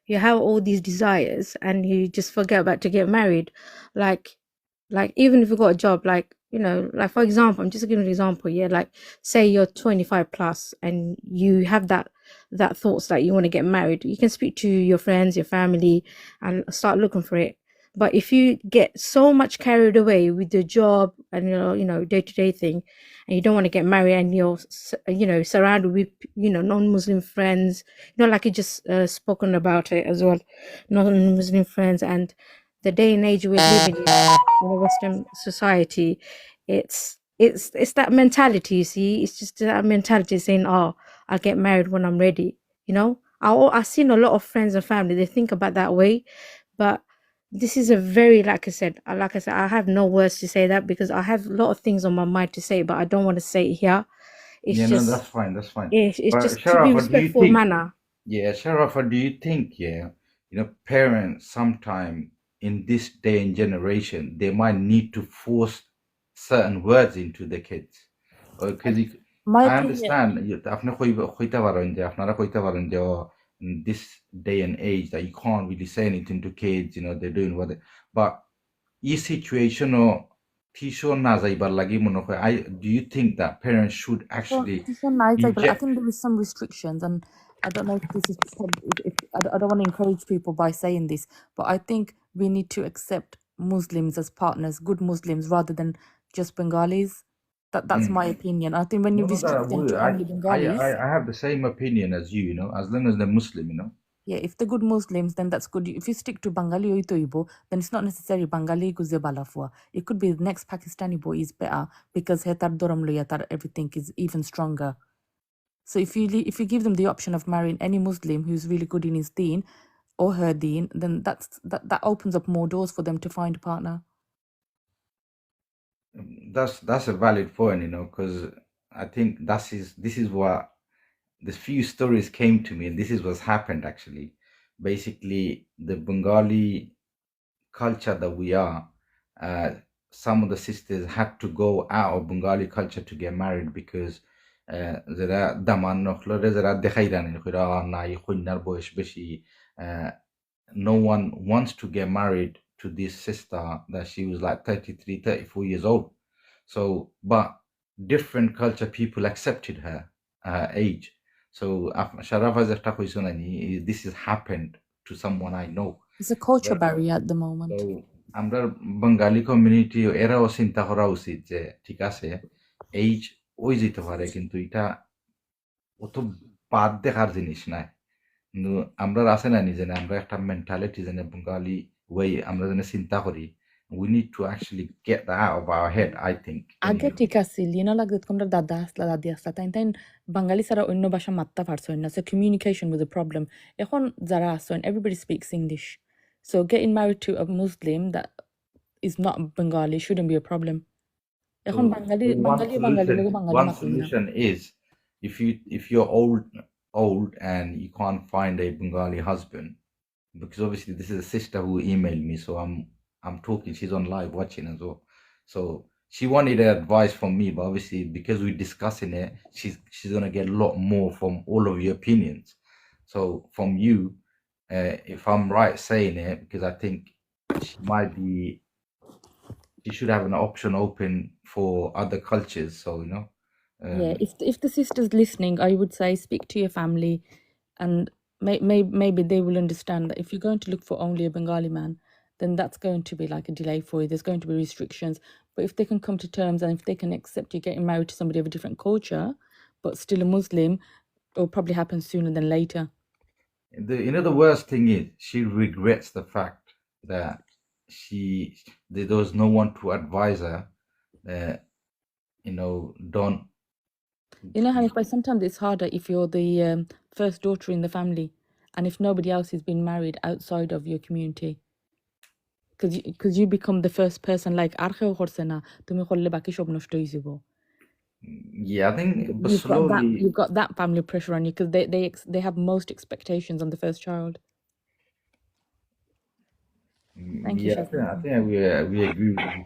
you have all these desires, and you just forget about to get married. Like even if you got a job, like like for example, I'm just giving an example. Yeah, like say you're 25 plus and you have that thoughts that you want to get married. You can speak to your friends, your family, and start looking for it. But if you get so much carried away with your job and day-to-day thing, and you don't want to get married, and you're surrounded with non-Muslim friends, like you just spoken about it as well, non-Muslim friends, and the day and age we're living in a Western society, it's that mentality. You see, it's just that mentality saying, "Oh, I'll get married when I'm ready." I've seen a lot of friends and family, they think about that way, but this is a very, like I said, I have no words to say that, because I have a lot of things on my mind to say, but I don't want to say it here. It's Yeah, just no, that's fine. it's But just to be Sharafa, do you respectful think? manner. Yeah, Sharafa, do you think? Parents sometime in this day and generation they might need to force certain words into the kids, because My I opinion, understand আপনি কইতে পারেন যে আপনারা কইতে পারেন যে in this day and age that you can't really say anything to kids, they're doing what they, but এই situation tisho na যাইবার লাগি মনে হয়, do you think that parents should actually this one nice, but I inject? think there is some restrictions, and I don't know if this is if I don't want to encourage people by saying this, but I think we need to accept Muslims as partners, good Muslims, rather than just Bengalis. That's my opinion. I think when you No, that restrict them to only Bengalis, I have the same opinion as you, as long as they're Muslim, yeah, if they're good Muslims, then that's good. If you stick to Bengali or Itoibo, then it's not necessarily Bengali guze balafua. It could be the next Pakistani boy is better because hetar doram loyatar everything is even stronger. So if you give them the option of marrying any Muslim who's really good in his deen or her deen, then that opens up more doors for them to find a partner. That's a valid point, because I think this is what the few stories came to me, and this is what's happened actually. Basically, the Bengali culture that we are, some of the sisters had to go out of Bengali culture to get married because যারা দামান নখলরে যারা দেখাইরা নাই কন্যার বয়স বেশি, no one wants to get married to this sister that she was like 33-34 years old. So but different culture people accepted her age. So Sharafa একটা কইছো নানি, this has happened to someone I know. It's a culture barrier at the moment. So আমরা বাঙালি community এরাও চিন্তা করা উচিত যে ঠিক আছে এইজ ওই যেতে পারে, কিন্তু এটা অত বাদ দেখার জিনিস নাই। কিন্তু আমরা আছে না নিজে আমরা একটা মেন্টালিটি যেন বাঙালি ওই আমরা যেন চিন্তা করি we need to actually get that out of our head, I think. আগে anyway. ঠিক আছিল লাগতো তোমরা দাদা আসলা দাদি আসলা তাই বাঙালি ছাড়া অন্য ভাষা মাত্তা পারছেন না, so communication was a problem. এখন যারা আছেন everybody speaks English, so getting married to a Muslim that is not Bengali shouldn't be a problem. এখন So বাঙালি one বাঙালি বাঙালি solution, লোকে বাঙালি one মাতুন না। solution is if you're old and you can't find a Bengali husband, because obviously this is a sister who emailed me, so I'm talking. She's on live watching as well. So she wanted advice from me, but obviously because we're discussing it, she's gonna get a lot more from all of your opinions. So from you, if I'm right saying it, because I think she might be, she should have an option open for other cultures. So Yeah, if the sister's listening, I would say speak to your family, and maybe they will understand that if you're going to look for only a Bengali man, then that's going to be like a delay for you. There's going to be restrictions. But if they can come to terms and if they can accept you getting married to somebody of a different culture, but still a Muslim, it'll probably happen sooner than later. The worst thing is she regrets the fact that there was no one to advise her. Don't. Hanif, but sometimes it's harder if you're the first daughter in the family, and if nobody else has been married outside of your community, because you become the first person like arche horse na tumi kholle baki sob noshto hoye jibo. Yeah, I think but slowly you've got that family pressure on you because they have most expectations on the first child. Thank you, yeah, I Shazna. think we agree with you.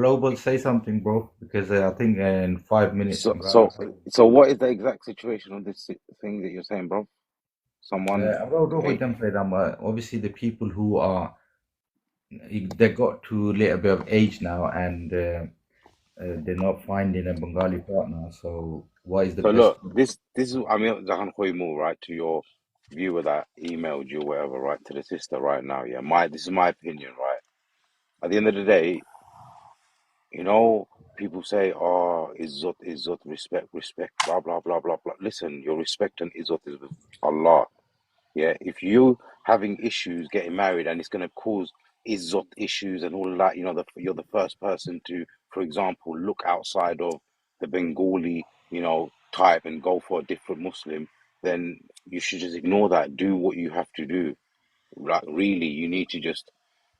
Global, say something, bro, because I think in 5 minutes. So what is the exact situation of this thing that you're saying, bro? Someone. Obviously, the people who are they got to a little bit of age now, and they're not finding a Bengali partner. So what is the So best? look, this is Zahan Khoimu, right, to your viewer that emailed you, whatever, right, to the sister right now. Yeah, this is my opinion, right. At the end of the day, people say, "Oh, izzat, respect, blah blah blah blah blah." Listen, your respect and izzat is with Allah. Yeah, if you having issues getting married and it's going to cause izzat issues and all of that, you're the first person to, for example, look outside of the Bengali, type and go for a different Muslim, then you should just ignore that. Do what you have to do. Like, really, you need to just,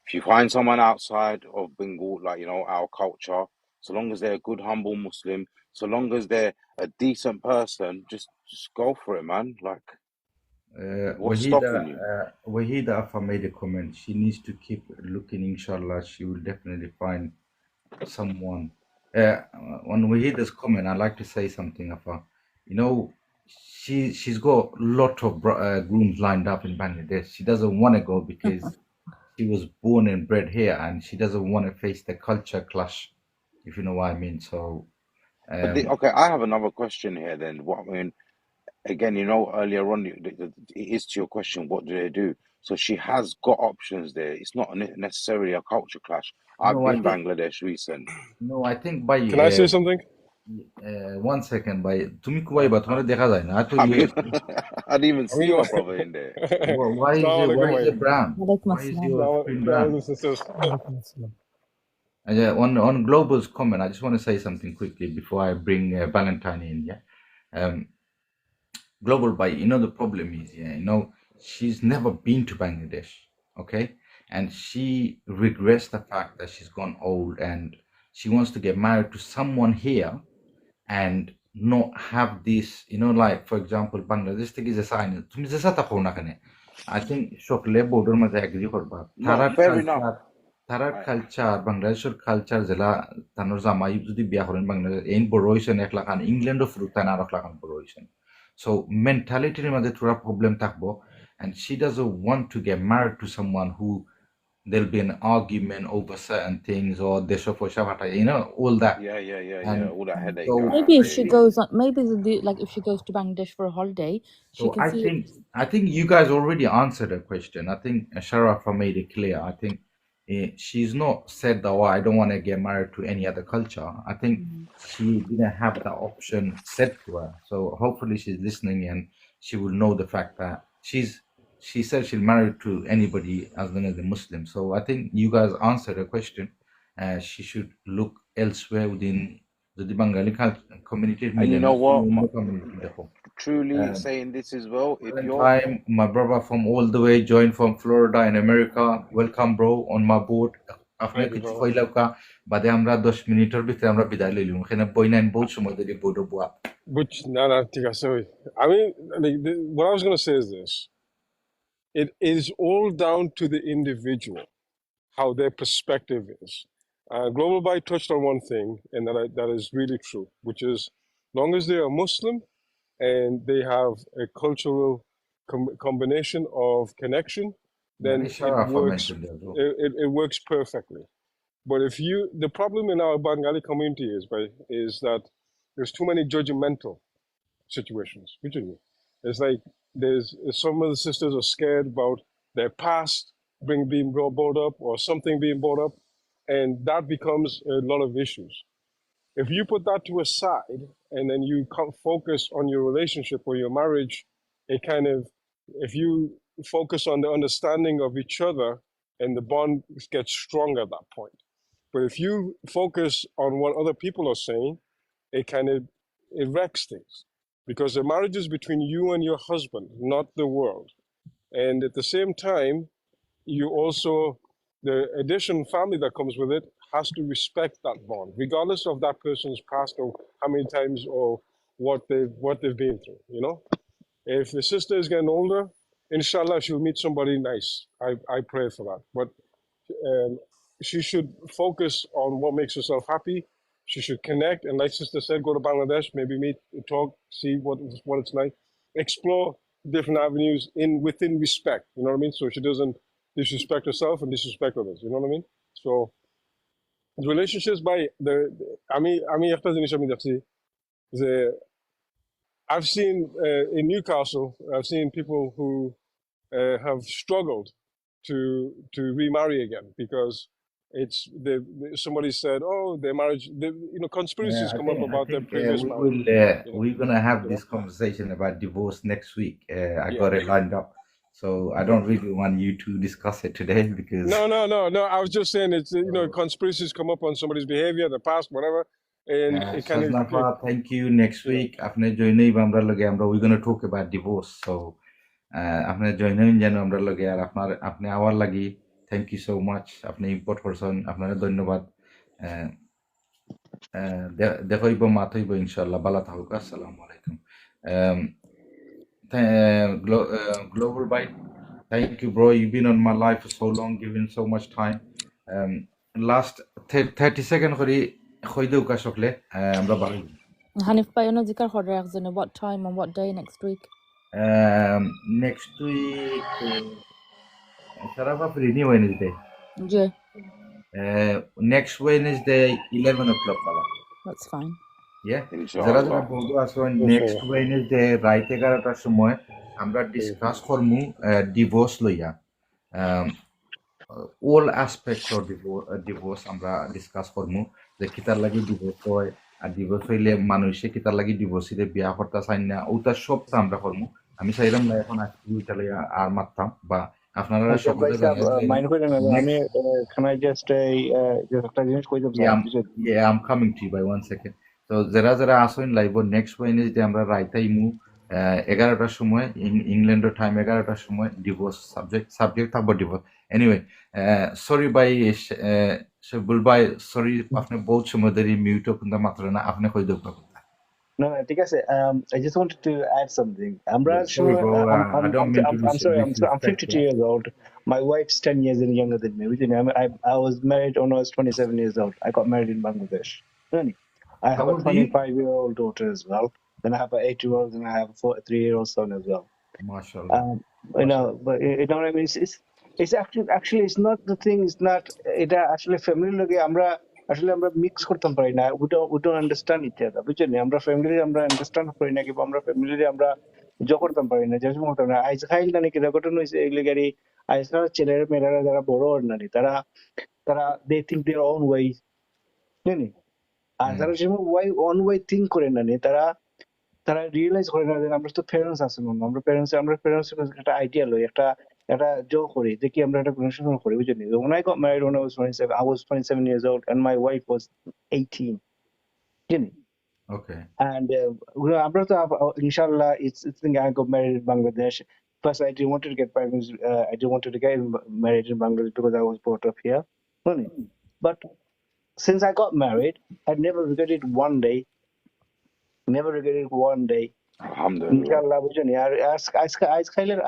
if you find someone outside of Bengal, like, our culture, so long as they're a good, humble Muslim, so long as they're a decent person, just go for it, man. Like, what's stopping you? Wahida Afa made a comment. She needs to keep looking. Inshallah, she will definitely find someone. On Wahida's comment, I'd like to say something, Afa. She's got a lot of grooms lined up in Bangladesh. She doesn't want to go because she was born and bred here, and she doesn't want to face the culture clash, if you know what I mean. So, okay, I have another question here. Then, again, earlier on, it is to your question. What do they do? So she has got options there. It's not necessarily a culture clash. I've been Bangladesh recent. No, I think by. Can I say something? 1 second, by তুমি কুয়াই বা তোমার দেখা যায় না I didn't even see my brother in there. Why is it brown? Why is your screen brown? On Global's comment, I just want to say something quickly before I bring Valentine in. Yeah, Global, by the problem is, she's never been to Bangladesh, okay, and she regrets the fact that she's gone old and she wants to get married to someone here and not have this, like, for example, Bangladesh is a sign. I think shokle border maze agree korba. Tarar culture, Bangladesh culture zela tanor zamai jodi biya horen Bangladesh ein boroisen ek lakan England of fruit and arok lakan boroisen. So mentality maze thora problem takbo, and she doesn't want to get married to someone who there'll be an argument over certain things or all that. Yeah. All that headache. So maybe if she goes on, like if she goes to Bangladesh for a holiday, she so can see. I think you guys already answered her question. I think Sharafa made it clear. I think she's not said that, oh, I don't want to get married to any other culture. I think she didn't have that option said to her. So hopefully she's listening and she will know the fact that she's she said she'll marry to anybody as long as they're Muslim. So I think you guys answered her question. She should look elsewhere within the Bengali community. And you know what? Community. Truly Um, saying this as well. If you're Time, my brother from all the way joined from Florida in America. Welcome, bro, on my boat. আপনি Thank you, কিছু brother. কইলাও কা বাদে আমরা 10 মিনিটের ভিতরে আমরা বিদায় লইলাম এখানে বইনাইন বহুত সময় ধরে বইটা বুয়া Which, no, sorry. I mean, what I was going to say is this. It is all down to the individual, how their perspective is. Global Byte touched on one thing, and that is really true, which is long as they are Muslim and they have a cultural combination of connection, then it works perfectly. But if the problem in our Bengali community is that there's too many judgmental situations. It's like some of the sisters are scared about their past being brought up or something being brought up, and that becomes a lot of issues. If you put that to a side and then you focus on your relationship or your marriage, if you focus on the understanding of each other, and the bond gets stronger at that point. But if you focus on what other people are saying, it wrecks things. Because the marriage is between you and your husband, not the world. And at the same time, the additional family that comes with it has to respect that bond, regardless of that person's past or how many times or what they've been through, you know? If the sister is getting older, inshallah, she'll meet somebody nice. I pray for that. But she should focus on what makes herself happy. She should connect, and like sister said, go to Bangladesh, maybe meet, talk, see what it's like, explore different avenues within respect. You know what I mean? So she doesn't disrespect herself and disrespect others. You know what I mean? So the relationships I've seen in Newcastle, I've seen people who have struggled to remarry again because somebody said, oh, their marriage, conspiracies come up about their previous marriage. We're gonna have this conversation about divorce next week. I got it lined up, so I don't really want you to discuss it today because no. I was just saying it's conspiracies come up on somebody's behavior, the past, whatever, and it kind of. Thank you. Next week, after joining, we're gonna talk about divorce. So, after joining, আমরা লগে আর আপনি hour লাগি thank you so much আপনি import করছেন আপনারা ধন্যবাদ দেখাইব মাথাইব ইনশাআল্লাহ ভালো থাকুক আসসালামু আলাইকুম Global Byte, thank you bro, you've been on my life for so long, giving so much time. Last 30 seconds করে কইদেও কা সকলে আমরা বাড়ি Hanif bhai ono zikar khore rakhzone what time and what day next week? Next week Sarafa free ni Wednesday. Yeah. Next Wednesday 11 o'clock bala. That's fine. Yeah. যারা যারা বলবো আসুন next Wednesday রাত 11টার সময় আমরা ডিসকাস করমু ডিভোর্স লইয়া all aspects of divorce আমরা ডিসকাস করমু যে কিতার লাগি ডিভোর্স হয় আর ডিভোর্স হইলে মানুষে কিতার লাগি ডিভোর্সিতে বিয়া করতে চাই না ওটা সবটা আমরা করমু আমি চাইলাম না এখন আজকে আর মারতাম বা আপনারা সকলে মাইন্ড করেন না আমি can I just একটা জিনিস কই দেব yeah I'm coming to you by 1 second তো যারা যারা আসেন লাইভ নেক্সট ওয়েডনেসডে আমরা রাইতাইমু 11টার সময় ইংল্যান্ডের টাইম 11টার সময় ডিভোর্স সাবজেক্ট থাকবে ডিভোর্স এনিওয়ে সরি ভাই শবুল ভাই সরি আপনি বহুত সময় ধরে মিউট করতে মাত্র না আপনি কই দেব No, ঠিক আছে I just wanted to add something. I'm sorry, I'm 52 years old. My wife's 10 years younger than me. I was married when I was 27 years old. I got married in Bangladesh. I have a 25-year-old daughter as well. Then I have an 8-year-old and I have a 3-year-old son as well. MashaAllah. But you know what I mean? It's actually it's not the thing. It's not. It actually family loge আমরা mix করতাম পারি না. We don't understand each other. বুঝছেন? আমরা family আমরা understand করি না কিংবা আমরা family আমরা করতাম পারি না. যেমন করতাম না. আইজ খাইল না কি ঘটনা হইছে এগুলি গাড়ি আইজকাল ছেলেরা মেয়েরা যারা বড় অর্ডিনারি তারা they think their own way. জানি? আর যারা যেমন own way think করে না তারা তারা রিয়েলাইজ করে না যে আমরা তো প্যারেন্টস আছি না, আমরা প্যারেন্টস একটা আইডিয়া লই, একটা জো করি দেখি আমরা একটা কনভারসেশন করি, বুঝলি? When I got married when I was 27, I was 27 years old and my wife was 18, বুঝলি? Okay. And আমরা তো inshallah it's thinking I got married in Bangladesh. First I didn't want to get married, I didn't want to get married in Bangladesh because I was brought up here, বুঝলি? But since I got married, I never regretted one day, Alhamdulillah. ইনশাআল্লাহ, বুঝলি? আর আজকালের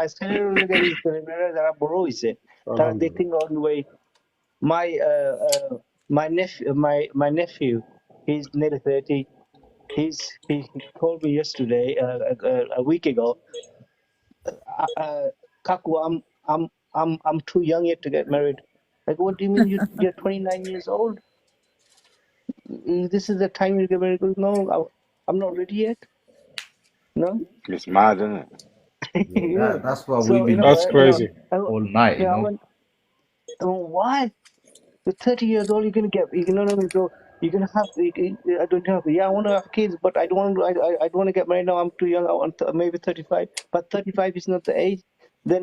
ছেলেমেয়েরা যারা বড় হইছে তারা they think on the way. My nephew, he's nearly 30. He told me yesterday, a week ago, Kaku, I'm too young yet to get married. Like, what do you mean? You're 29 years old. This is the time you get married. He goes, no, I'm not ready yet. No. It's mad, isn't it? Yeah. That's what So we've been That's crazy. all night, you Yeah, I know. went, why? You're 30 years old. You're gonna get. You know what I mean? So you're gonna have. I don't have. Yeah, I want to have kids, but I don't want to. I don't want to get married now. I'm too young. I want maybe 35. But 35 is not the age. Then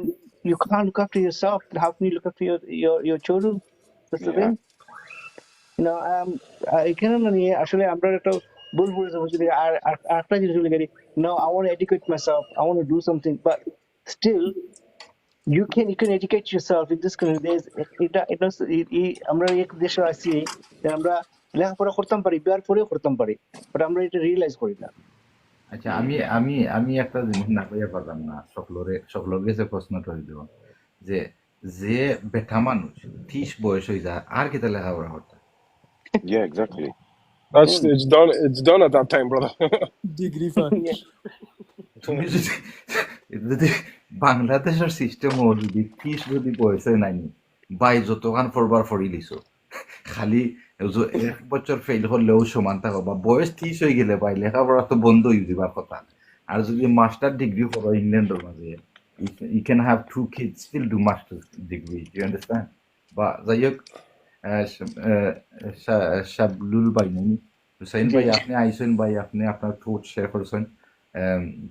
you can't look after yourself. How can you look after your children? That's the Yeah. thing. You know, এখানে না নিয়ে আসলে আমরা একটা ভুল করেছি, বুঝলি? আর একটা জিনিস বলে গেলি, no, I want to educate myself. I want to do something, but still. You can educate yourself in this country. আমরা এক দেশে আছি যে আমরা লেখাপড়া করতাম পারি, বিয়ার পরেও করতাম পারি, বাট আমরা এটা রিয়েলাইজ করি না। আচ্ছা, আমি একটা জিনিস না কইয়া পারলাম না, সকলের কাছে প্রশ্নটা হইল যে যে বেটা মানুষ 30 বয়স হয়ে যায় আর কি তাহলে লেখাপড়া করতে? Yeah, exactly. It's done at that time, brother. Degree fund. Yeah. তুমি যদি বাংলাদেশের সিস্টেম যদি 30 যদি বয়স হয় নাই বাই যতখান ফরবার ফরি লিছো, খালি এক বছর ফেল করলেও সমান থাকো, বা বয়স 30 হয়ে গেলে বাই লেখাপড়া তো বন্ধ হয়ে যাবার কথা। আর যদি মাস্টার ডিগ্রি করো ইংল্যান্ডের মাঝে, you can have 2 kids still do master's degree, you understand? বা যাই হোক, শাবলুল ভাই নেই, হুসাইন ভাই আপনি আইসেন ভাই, আপনি আপনার থট শেয়ার করছেন,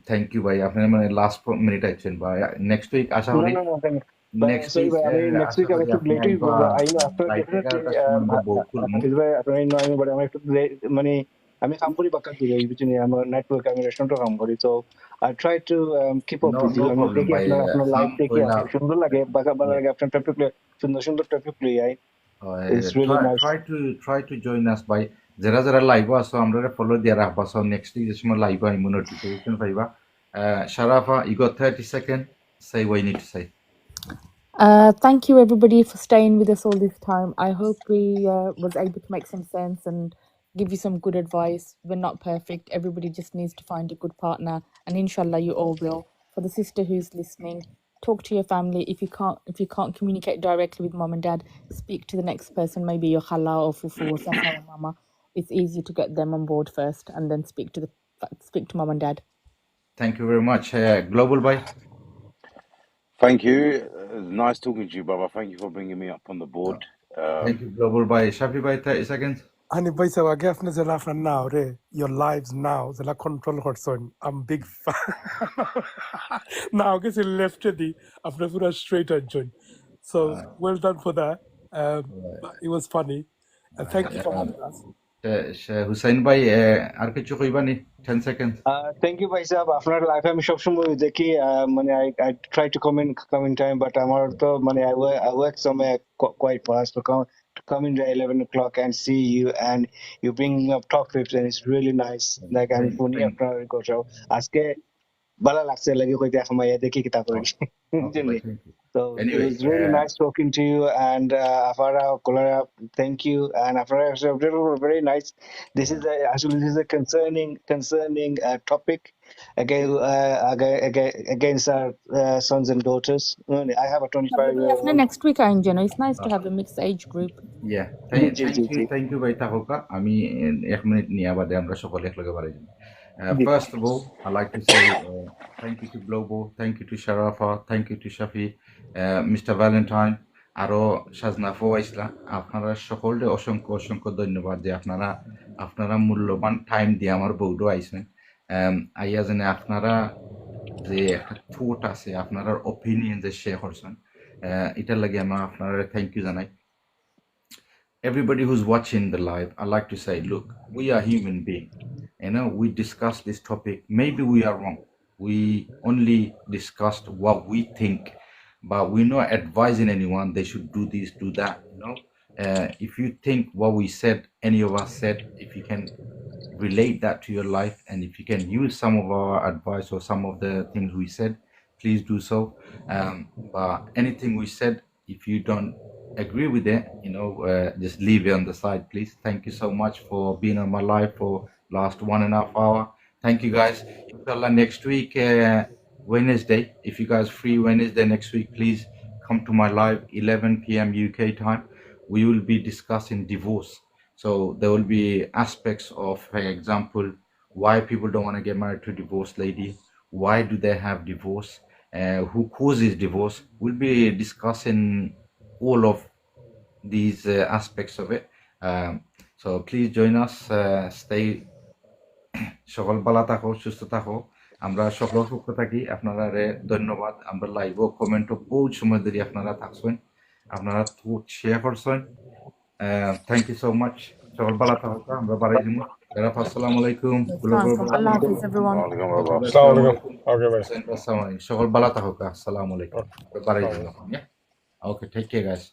থ্যাংক ইউ ভাই, আপনি মানে লাস্ট মিনিট আইছেন বা নেক্সট উইক আশা করি নেক্সট উইক নেক্সট উইক আমি একটু লেটই আই নো আফটার ডেফিনেটলি আমি একটু মানে আমি কাম করি বাকার দিকে এই পিছনে আমার নেটওয়ার্ক, আমি রেস্টুরেন্টে কাম করি, তো I try to keep up with you. আমি দেখি আপনার লাইভ দেখি সুন্দর লাগে, বাকা ভালো লাগে, আপনার টপিক সুন্দর টপিক লই I. It's really nice. Try to join us by যারা লাইভ আছো আমরা ফলো দিয়া রাখবা, সো নেক্সট উইক যে সময় লাইভ আই নোটিফিকেশন পাইবা। Sharafa, you got 30 seconds, say what you need to say. Thank you everybody for staying with us all this time. I hope we was able to make some sense and give you some good advice. We're not perfect. Everybody just needs to find a good partner, and inshallah you all will. For the sister who's listening, talk to your family. If you can't communicate directly with mom and dad, speak to the next person, maybe your khala or fufu or safa or mama. It's easy to get them on board first and then speak to mom and dad. Thank you very much. Global Bhai. Thank you. Nice talking to you, brother. Thank you for bringing me up on the board. Thank you, Global Bhai. Shafi Bhai, 30 seconds. And if I say, I guess now, your lives now, the control Hudson. I'm big fan. Now, I guess he left after put a straight and join. So well done for that. It was funny. And thank you for having us. Hussein Bhai, আর কিছু কইবা নি? 10 seconds. Thank you, ভাই সাহেব। আপনার লাইফে আমি সবসময় দেখি, মানে I try to come in time, but আমার তো মানে I work somewhere quite fast to come in at 11 o'clock and see you, and you bringing up top tips, and it's really nice. Like আমি শুনি আপনার কথা আজকে ভালো লাগছে, লাগে কইতে সময় দেখি কিতা করি। So Anyway, it was really nice talking to you, and Afara, Kolara, thank you, and Afara, were very nice. This is a concerning topic against our sons and daughters. I have a 25-year-old. Next week I enjoy. It's nice to have a mixed age group. Yeah, thank you ভাই থাকুকা। আমি 1 minute নিয়ে বাদে আমরা সকলে একলগে বাড়ি যাব। First of all, I'd like to say thank you to Global, thank you to Sharafa, thank you to Shafi, Mr. Valentine, আরো সাজনাফও আইসলা। আপনারা সকলকে অসংখ্য ধন্যবাদ যে আপনারা মূল্যবান টাইম দিয়ে আমার বউডো আইসেন। আইয়া জানে আপনারা যে একটা থট আছে আপনারা ওপিনিয়ন যে শেয়ার করছেন এটার লাগে আমরা আপনারা থ্যাংক ইউ জানাই everybody who's watching the live. I like to say, look, we are human beings. You know, we discuss this topic. Maybe we are wrong. We only discussed what we think, but we're not advising anyone they should do this, do that. You know, if you think what we said, any of us said, if you can relate that to your life, and if you can use some of our advice or some of the things we said, please do so. But anything we said, if you don't agree with it, you know, just leave it on the side, please. Thank you so much for being on my live for last 1.5 hour. Thank you guys. Inshallah, next week, Wednesday, if you guys free Wednesday next week, please come to my live 11 p.m. UK time. We will be discussing divorce. So there will be aspects of, for example, why people don't want to get married to a divorced lady. Why do they have divorce? Who causes divorce? We'll be discussing all of these aspects of it. So please join us. Stay সকল ভালো থাকো সুস্থ থাকো আমরা সকল সুস্থ থাকি আপনারা ধন্যবাদ আমরা লাইভ ও কমেন্ট বহুত সময় ধরে আপনারা থাকছেন আপনারা শেয়ার করছেন থ্যাংক ইউ সো মাচ সকল ভালো থাকো আমরা বাড়াই দিব আসসালামু আলাইকুম Allah Hafiz, everyone. Assalamu alaikum. Okay, bye. সকল ভালো থাকো আসসালামু আলাইকুম বাড়াই দিব ওকে টেক কেয়ার গাইস